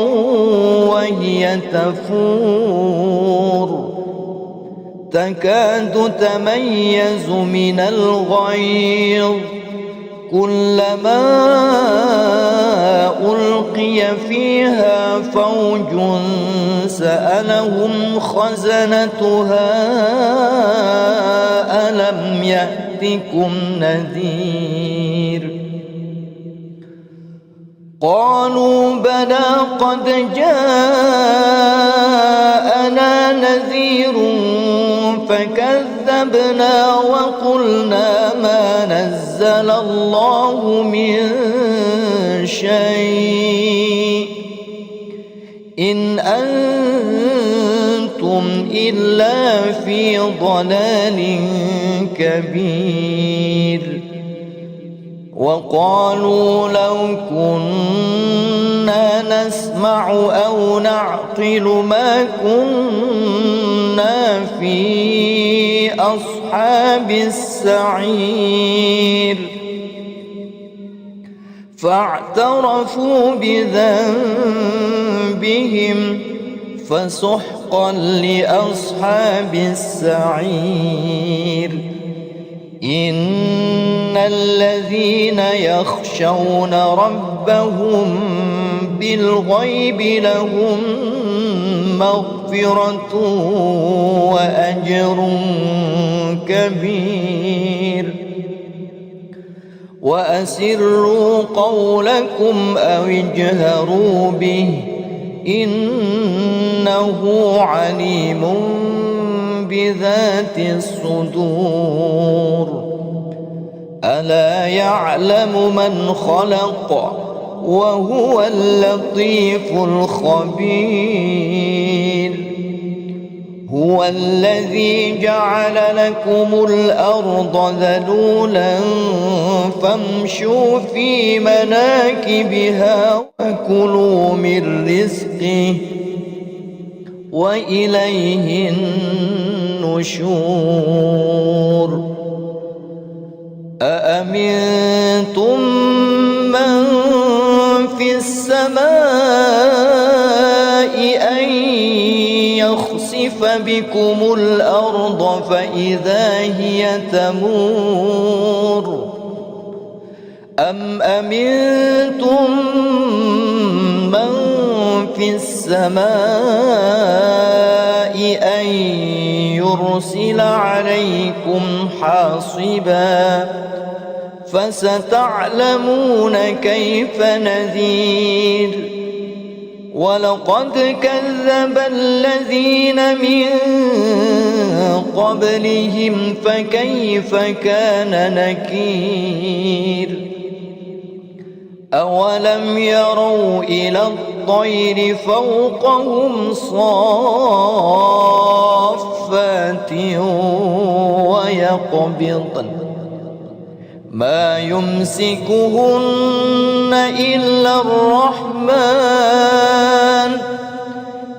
وهي تفور تكاد تميز من الغيظ كلما ألقي فيها فوج سألهم خزنتها ألم يأتكم نذير قالوا بلى قد جاءنا نذير فكذبنا وقلنا ما نزل الله من شيء إن أنتم إلا في ضلال كبير وقالوا لو كنا نسمع أو نعقل ما كنا في أصحاب السعير فاعترفوا بذنبهم فسحقا لأصحاب السعير إن الذين يخشون ربهم بالغيب لهم مغفرة وأجر كبير وأسروا قولكم أو اجهروا به إنه عليم بذات الصدور ألا يعلم من خلق وهو اللطيف الخبير هو الذي جعل لكم الأرض ذلولا فامشوا في مناكبها وكلوا من رزقه وإليه النشور أأمنتم من في السماء أن يخسف بكم الأرض فإذا هي تمور أم أمنتم من في السماء أن يرسل عليكم حاصبا فستعلمون كيف نذير ولقد كذب الذين من قبلهم فكيف كان نكير أولم يروا إلى الطير فوقهم صافات ويقبضن ما يمسكهن إلا الرحمن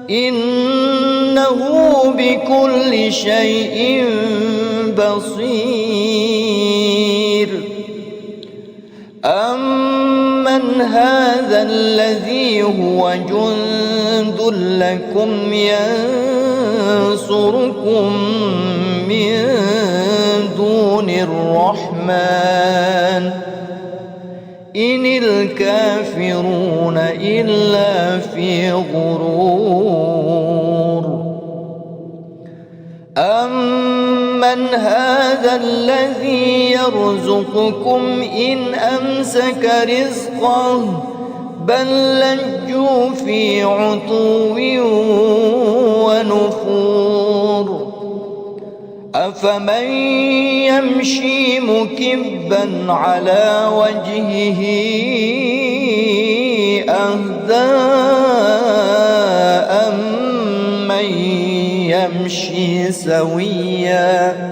إنه بكل شيء بصير أمن هذا الذي هو جند لكم ينصركم من دون الرحمن إن الكافرون إلا في غرور أمن هذا الذي يرزقكم إن أمسك رزقه بل لجوا في عتو ونفور أفمن يمشي مكبا على وجهه أهدى أمن يمشي سويا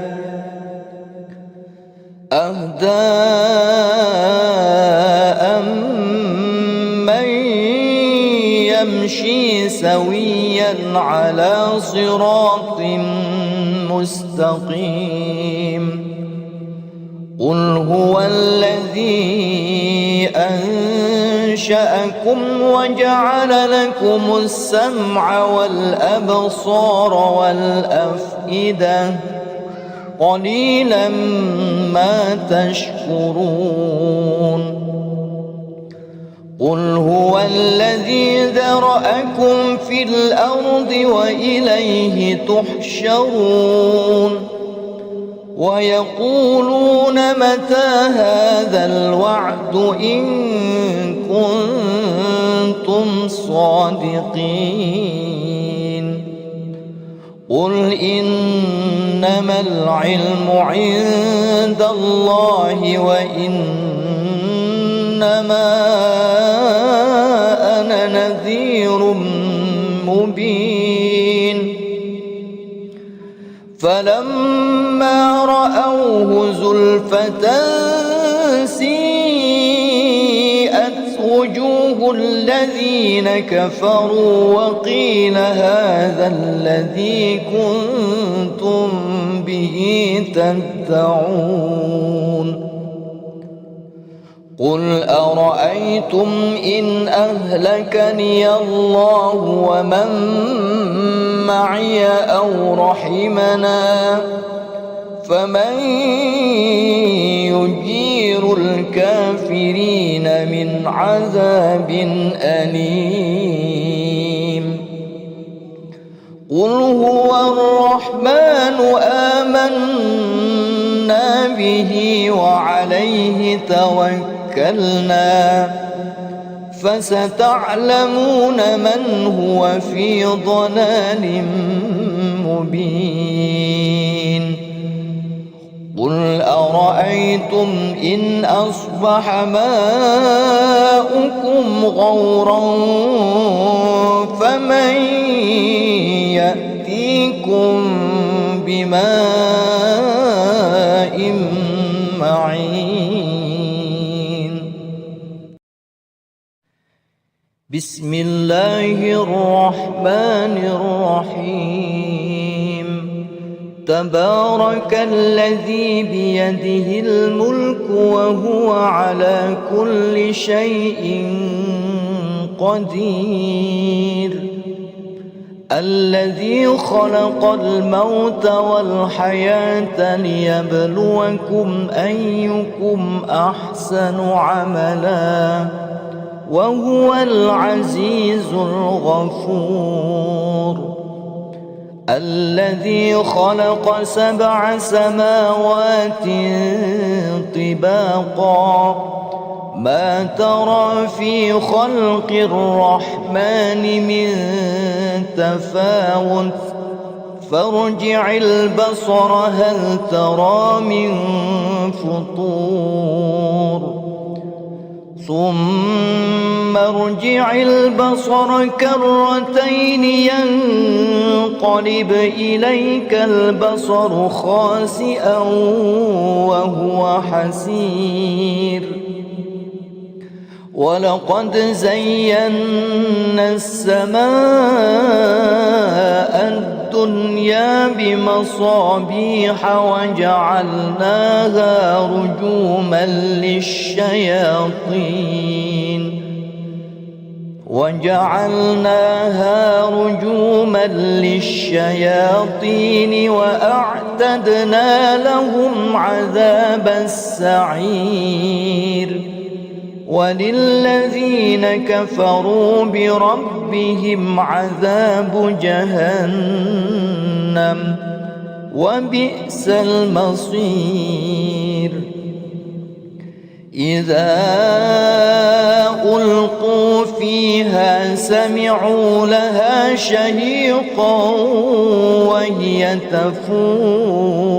على صراط مستقيم قل هو الذي أنشأكم وجعل لكم السمع والأبصار والأفئدة قليلا ما تشكرون قل هو الذي ذرأكم في الأرض وإليه تحشرون ويقولون متى هذا الوعد إن كنتم صادقين قل إنما العلم عند الله وإنما أنا نذير مبين فلما رأوه زلفة سيئت وجوه الذين كفروا وقيل هذا الذي كنتم به تدعون قل أرأيتم إن أهلكني الله ومن معي أو رحمنا فمن يجير الكافرين من عذاب أليم قل هو الرحمن آمنا به وعليه توكلنا فستعلمون من هو في ضلال مبين قل أرأيتم إن أصبح ماؤكم غورا فمن يأتيكم بماء معين بسم الله الرحمن الرحيم تبارك الذي بيده الملك وهو على كل شيء قدير الذي خلق الموت والحياة ليبلوكم أيكم أحسن عملا وهو العزيز الغفور الذي خلق 7 سماوات طباقا ما ترى في خلق الرحمن من تفاوت فارجع البصر هل ترى من فطور ثم ارجع البصر كرتين ينقلب إليك البصر خاسئا وهو حسير ولقد زينا السماء الدنيا بمصابيح وجعلناها رجوما للشياطين وأعتدنا لهم عذاب السعير وللذين كفروا بربهم عذاب جهنم وبئس المصير إذا ألقوا فيها سمعوا لها شهيقا وهي تفور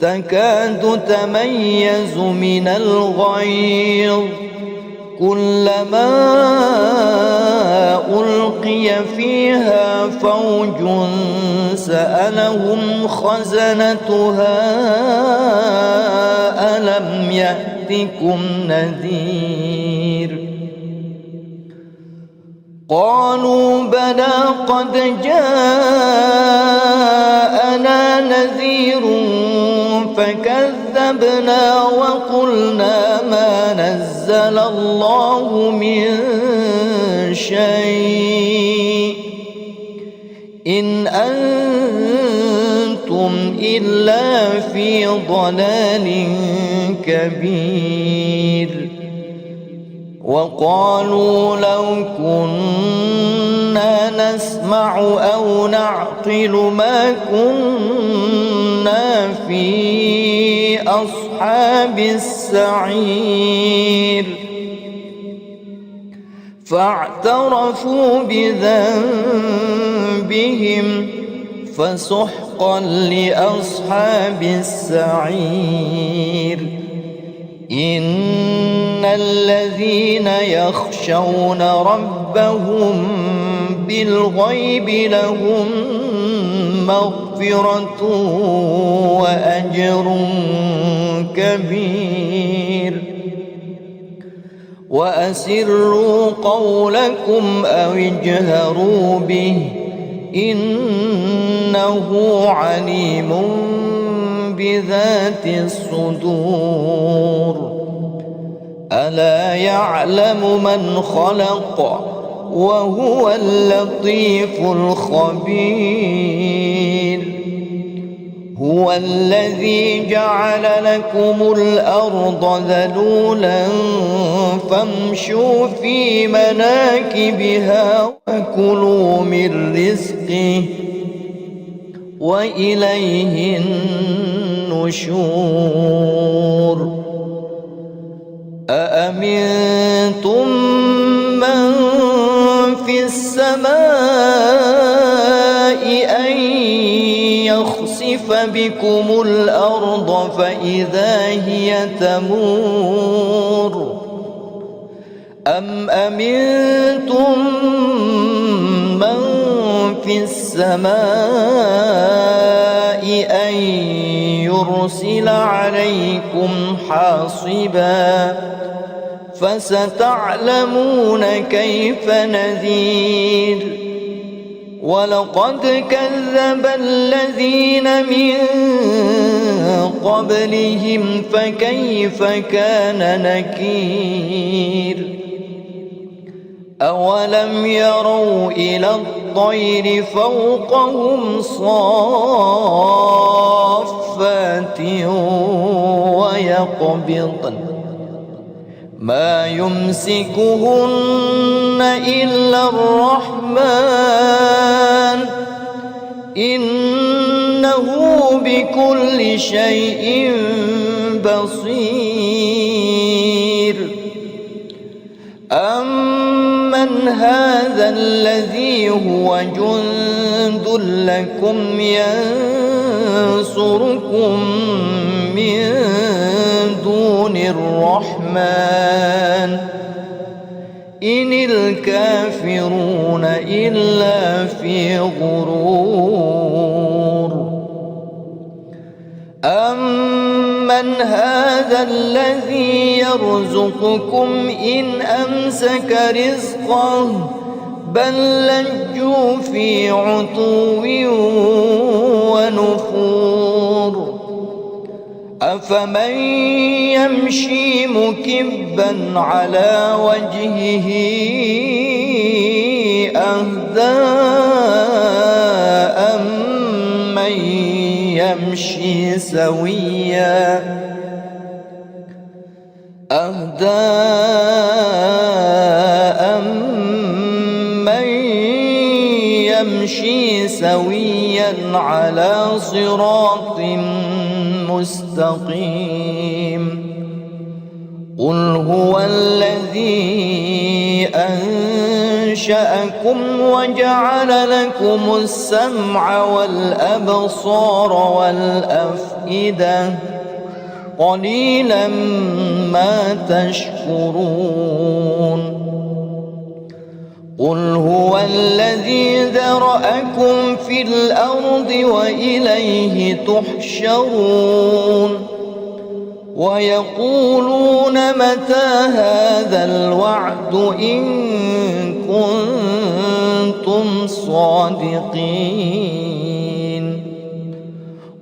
تكاد تميز من الغيظ كلما ألقي فيها فوج سألهم خزنتها ألم يأتكم نذير قالوا بلى قد جاءنا نذير فكذبنا وقلنا ما نزل الله من شيء إن أنتم إلا في ضلال كبير وقالوا لو كنا نسمع أو نعقل ما كنا في أصحاب السعير فاعترفوا بذنبهم فسحقا لأصحاب السعير إن الذين يخشون ربهم بالغيب لهم مغفرة وأجر كبير وأسروا قولكم أو اجهروا به إنه عليم بذات الصدور ألا يعلم من خلق وهو اللطيف الخبير هو الذي جعل لكم الأرض ذلولا فامشوا في مناكبها وكلوا من رزقه وإليه النشور أأمنتم من في السماء أن يخسف بكم الأرض فإذا هي تمور أم أمنتم من في السماء أن يرسل عليكم حاصبا فستعلمون كيف نذير ولقد كذب الذين من قبلهم فكيف كان نكير أولم يروا إلى الطير فوقهم صافات ويقبضن ما يمسكهن إلا الرحمن إنه بكل شيء بصير أمن هذا الذي هو جند لكم ينصركم من دون الرحمن إن الكافرون إلا في غرور أمن هذا الذي يرزقكم إن أمسك رزقه بل لجوا في عتو ونفور أفمن يمشي مكبا على وجهه أهدى أمن يمشي سويا يمشي سويا على صراط مستقيم قل هو الذي أنشأكم وجعل لكم السمع والأبصار والأفئدة قليلا ما تشكرون قل هو الذي ذرأكم في الأرض وإليه تحشرون ويقولون متى هذا الوعد إن كنتم صادقين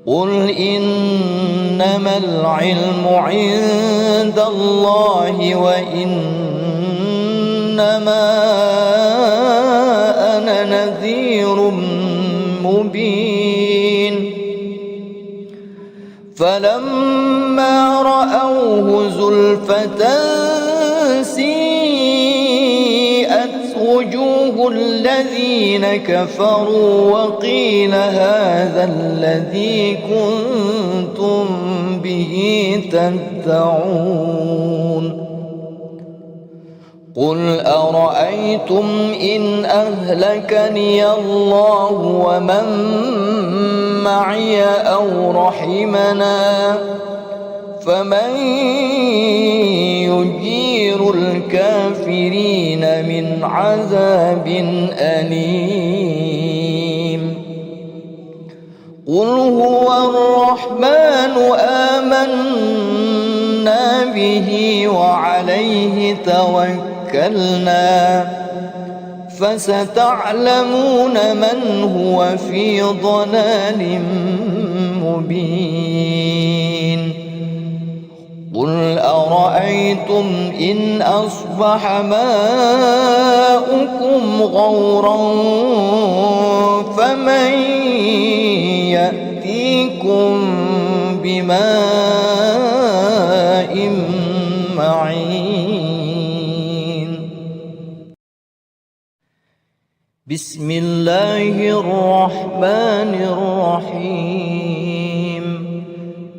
قل إنما العلم عند الله وإنما أنا نذير مبين فلما رأوه زلفة سيئت وجوه الذين كفروا وقيل هذا الذي كنتم به تدعون قل أرأيتم إن أهلكني الله ومن معي أو رحمنا فمن يجير الكافرين من عذاب أليم قل هو الرحمن آمنا به وعليه توكلنا فستعلمون من هو في ضلال مبين قل أرأيتم إن أصبح ماؤكم غورا فمن يأتيكم بماء معين بسم الله الرحمن الرحيم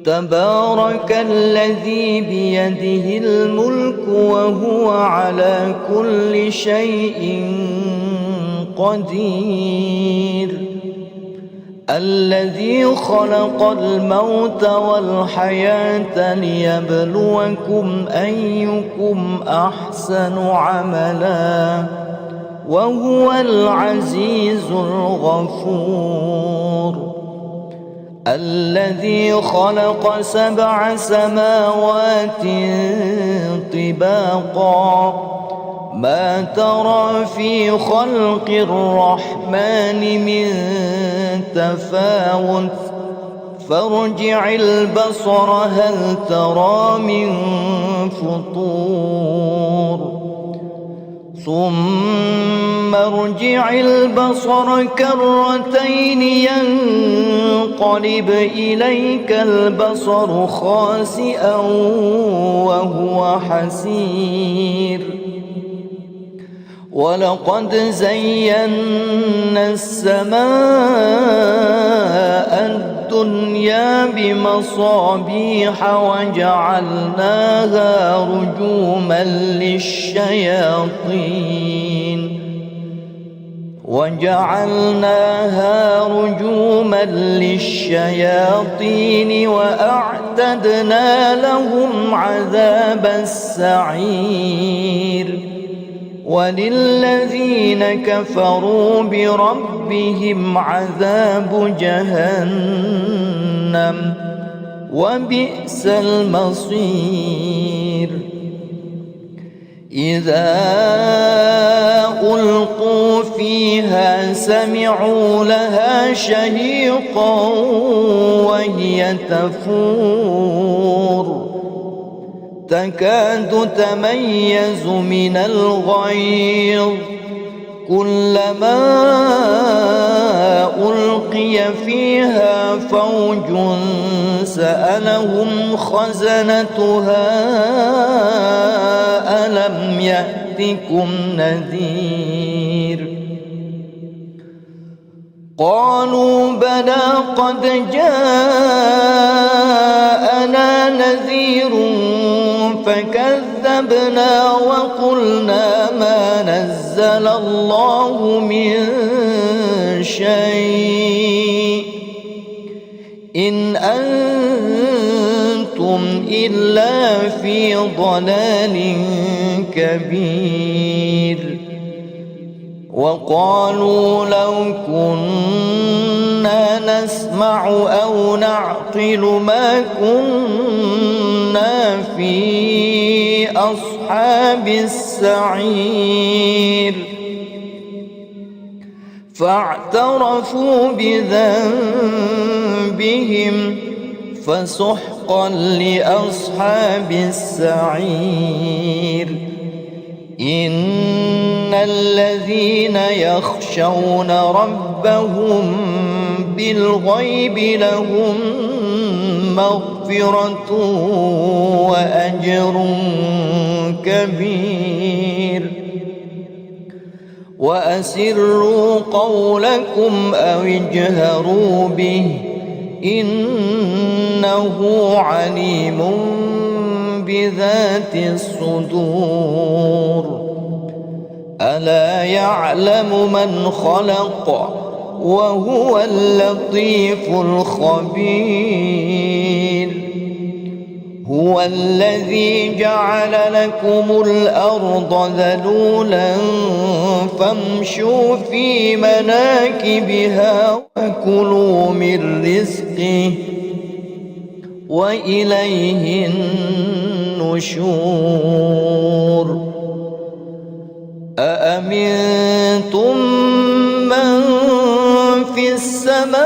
تبارك الذي بيده الملك وهو على كل شيء قدير الذي خلق الموت والحياة ليبلوكم أيكم أحسن عملا وهو العزيز الغفور الذي خلق 7 سماوات طباقا ما ترى في خلق الرحمن من تفاوت فارجع البصر هل ترى من فطور ثم ارجع البصر كرتين ينقلب إليك البصر خاسئا وهو حسير ولقد زينا السماء الدنيا بمصابيح وجعلناها رجوما للشياطين وأعتدنا لهم عذاب السعير وللذين كفروا بربهم عذاب جهنم وبئس المصير إذا ألقوا فيها سمعوا لها شهيقا وهي تفور تكاد تميز من الغيظ كلما ألقي فيها فوج سألهم خزنتها ألم يأتكم نذير قالوا بلى قد جاءنا نذير فكذبوا كذبنا وقلنا ما نزل الله من شيء إن أنتم إلا في ضلال كبير. وقالوا لو كنا نسمع أو نعقل ما كنا في أصحاب السعير فاعترفوا بذنبهم فسحقا لأصحاب السعير. إن الذين يخشون ربهم بالغيب لهم مغفرة وأجر كبير. وأسروا قولكم أو اجهروا به إنه عليم بذات الصدور. ألا يعلم من خلق وهو اللطيف الخبير. هو الذي جعل لكم الأرض ذلولا فامشوا في مناكبها وكلوا من رزقه وإليه النشور. أأمنتم من في السماء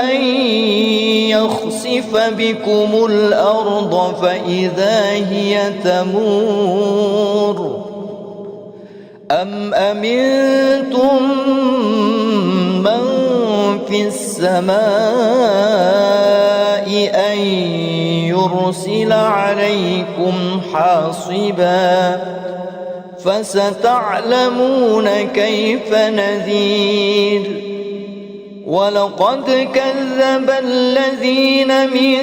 أن يخسف بكم الأرض فإذا هي تمور أم أمنتم من في السماء أن يرسل عليكم حاصبا فستعلمون كيف نذير. ولقد كذب الذين من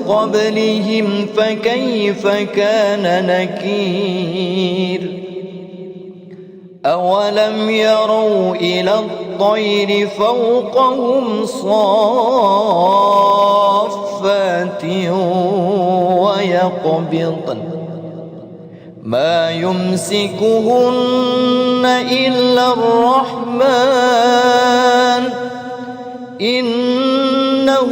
قبلهم فكيف كان نكير. أولم يروا إلى الطير فوقهم صافات ويقبضن ما يمسكهن إلا الرحمن إنه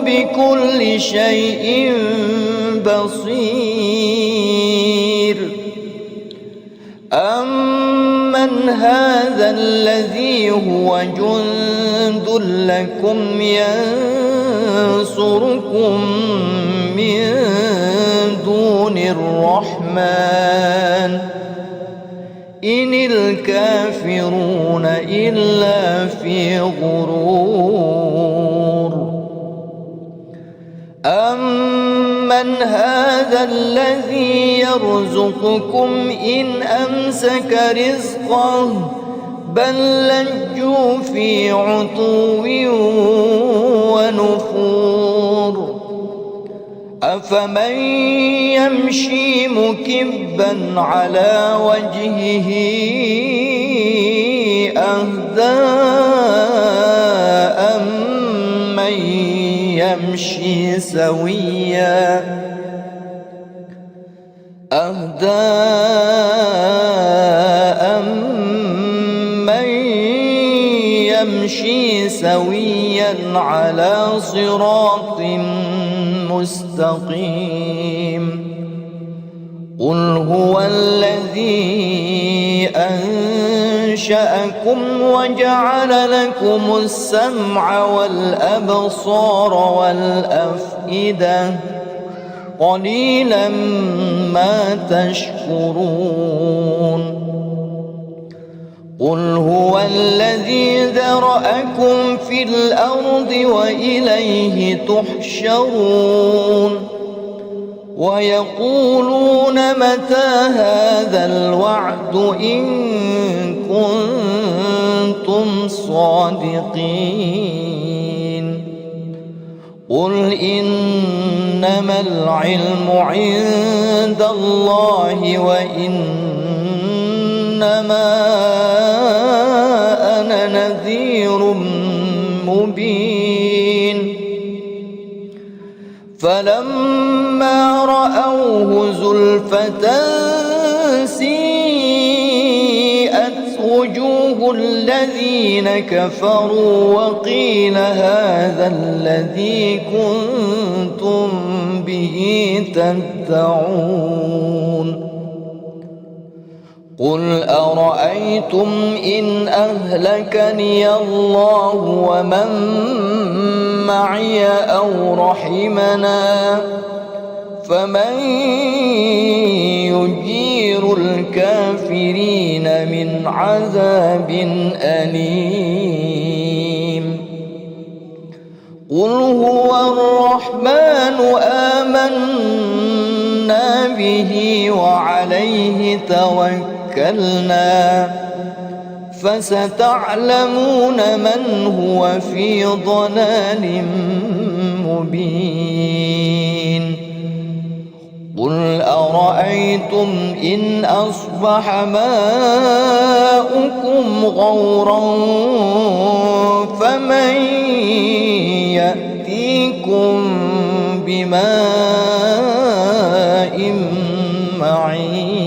بكل شيء بصير. أمن هذا الذي هو جند لكم ينصركم من دون الرحمن إن الكافرون إلا في غرور. أمن هذا الذي يرزقكم إن أمسك رزقه بل لجوا في عتو ونفور. أفمن يمشي مكبا على وجهه أهدى أمن يمشي سويا يمشي سويا على صراط مستقيم. قل هو الذي أنشأكم وجعل لكم السمع والأبصار والأفئدة قليلا ما تشكرون. قل هو الذي ذرأكم في الأرض وإليه تحشرون. ويقولون متى هذا الوعد إن كنتم صادقين. قل إن إنما العلم عند الله وإنما أنا نذير مبين فلما رأوه زلفة سيئت وجوه الذين كفروا وقيل هذا الذي كنتم به تدعون قل أرأيتم إن أهلكني الله ومن معي أو رحمنا فمن يجير الكافرين من عذاب أليم قل هو الرحمن آمنا به وعليه توكلنا فستعلمون من هو في ضلال مبين قل أرأيتم إن أصبح ماؤكم غورا فمن يأتيكم بماء معين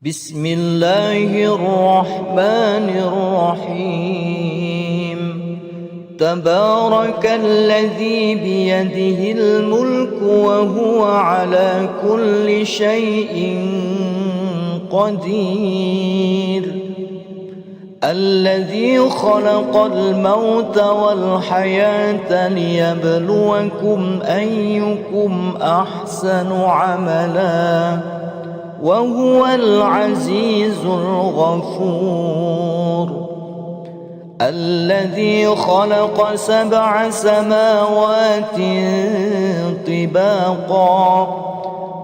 بسم الله الرحمن الرحيم تبارك الذي بيده الملك وهو على كل شيء قدير الذي خلق الموت والحياة ليبلوكم أيكم أحسن عملا وهو العزيز الغفور الذي خلق 7 سماوات طباقا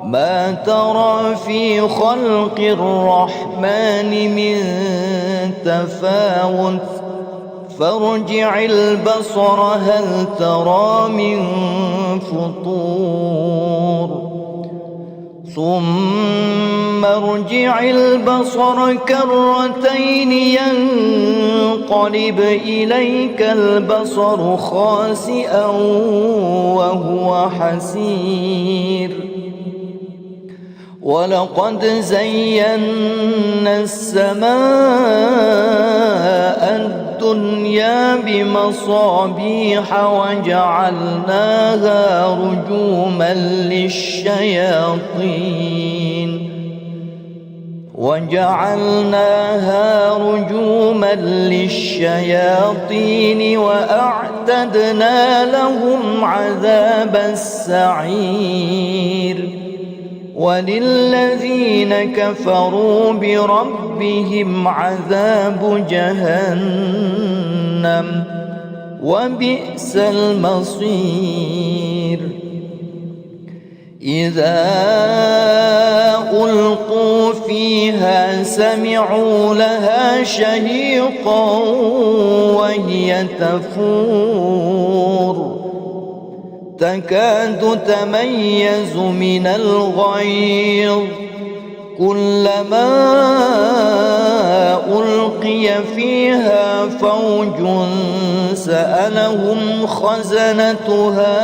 ما ترى في خلق الرحمن من تفاوت فارجع البصر هل ترى من فطور ثم ارجع البصر كرتين ينقلب إليك البصر خاسئا وهو حسير ولقد زينا السماء الدنيا بمصابيح وجعلناها رجوما للشياطين وأعتدنا لهم عذاب السعير وللذين كفروا بربهم عذاب جهنم وبئس المصير إذا ألقوا فيها سمعوا لها شهيقا وهي تفور تكاد تميز من الغيظ كلما ألقي فيها فوج سألهم خزنتها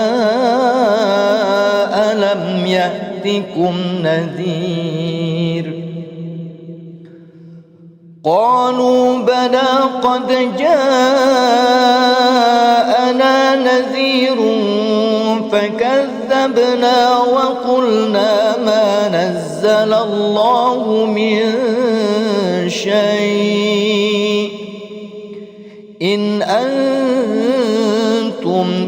ألم يأتكم نذير قالوا بلى قد جاءنا نذير فكذبنا وقلنا ما نزل الله من شيء إن أنتم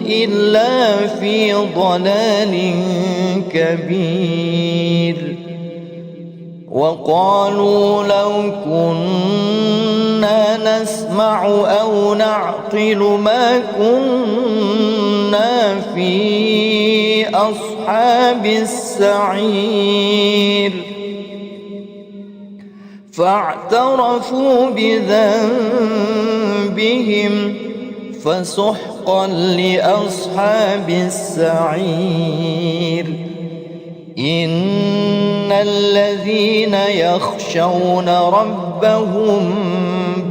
إلا في ضلال كبير وقالوا لو كنا نسمع أو نعقل ما كنا في أصحاب السعير فاعترفوا بذنبهم فسحقا نسقا لأصحاب السعير إن الذين يخشون ربهم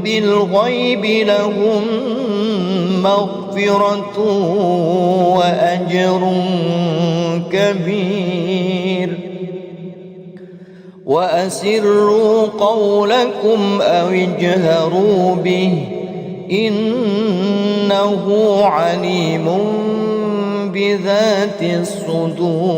بالغيب لهم مغفرة وأجر كبير وأسروا قولكم أو اجهروا به إنه عليم بذات الصدور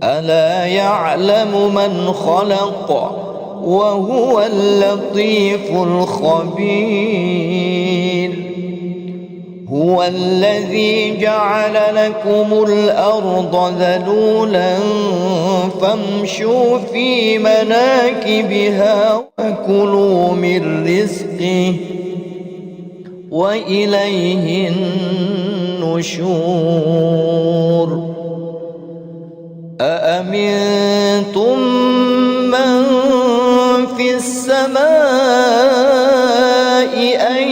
ألا يعلم من خلق وهو اللطيف الخبير هو الذي جعل لكم الأرض ذلولا فامشوا في مناكبها وكلوا من رزقه وإليه النشور أأمنتم من في السماء أن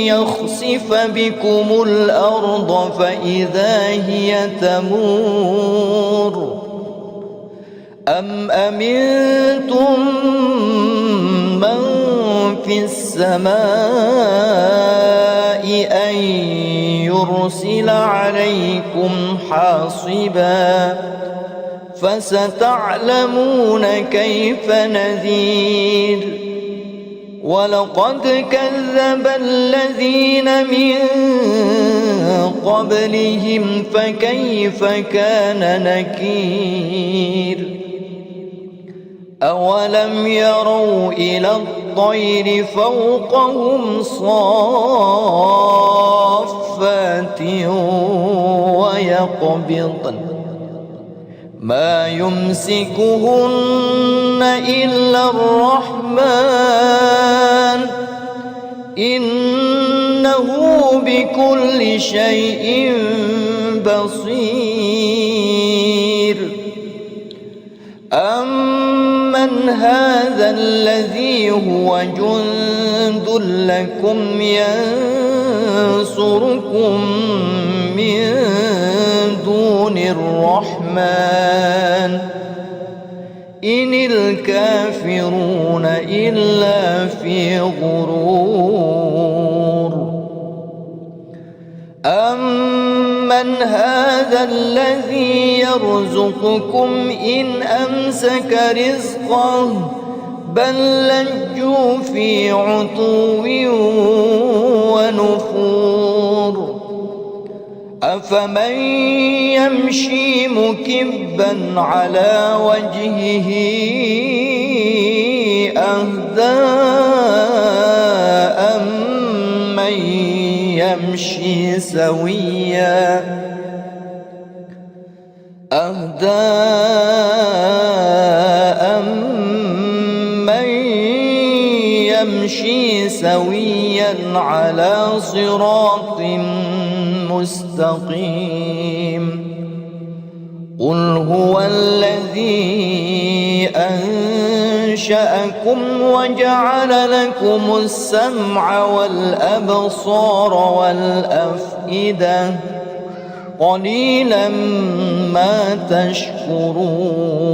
يخسف بكم الأرض فإذا هي تمور أم أمنتم من في السماء أن يرسل عليكم حاصبا فستعلمون كيف نذير ولقد كذب الذين من قبلهم فكيف كان نكير أولم يروا إلى الطير فوقهم صافات ويقبضن ما يمسكهن إلا الرحمن إنه بكل شيء بصير أمن هذا الذي هو جند لكم ينصركم من دون الرحمن إن الكافرون إلا في غرور أمن هذا الذي يرزقكم إن أمسك رزقه بل لجوا في عتو ونفور أفمن يمشي مكبا على وجهه أهدى أمن يمشي سويا يمشي سويا على صراط مستقيم قل هو الذي أنشأكم وجعل لكم السمع والأبصار والأفئدة قليلا ما تشكرون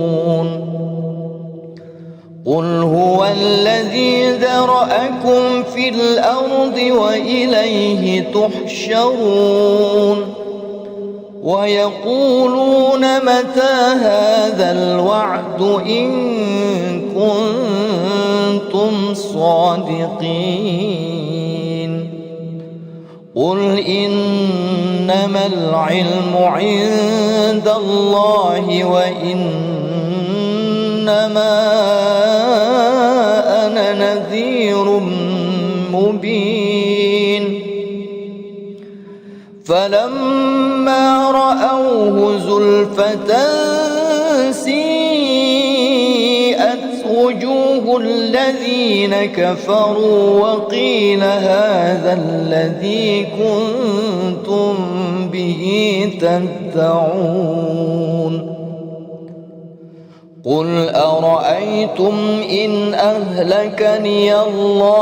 قل هو الذي ذرأكم في الأرض وإليه تحشرون ويقولون متى هذا الوعد إن كنتم صادقين قل إنما العلم عند الله وإنما أنا نذير مبين فلما رأوه زلفة سيئت وجوه الذين كفروا وقيل هذا الذي كنتم به تدعون قل أرأيتم إن أهلكني الله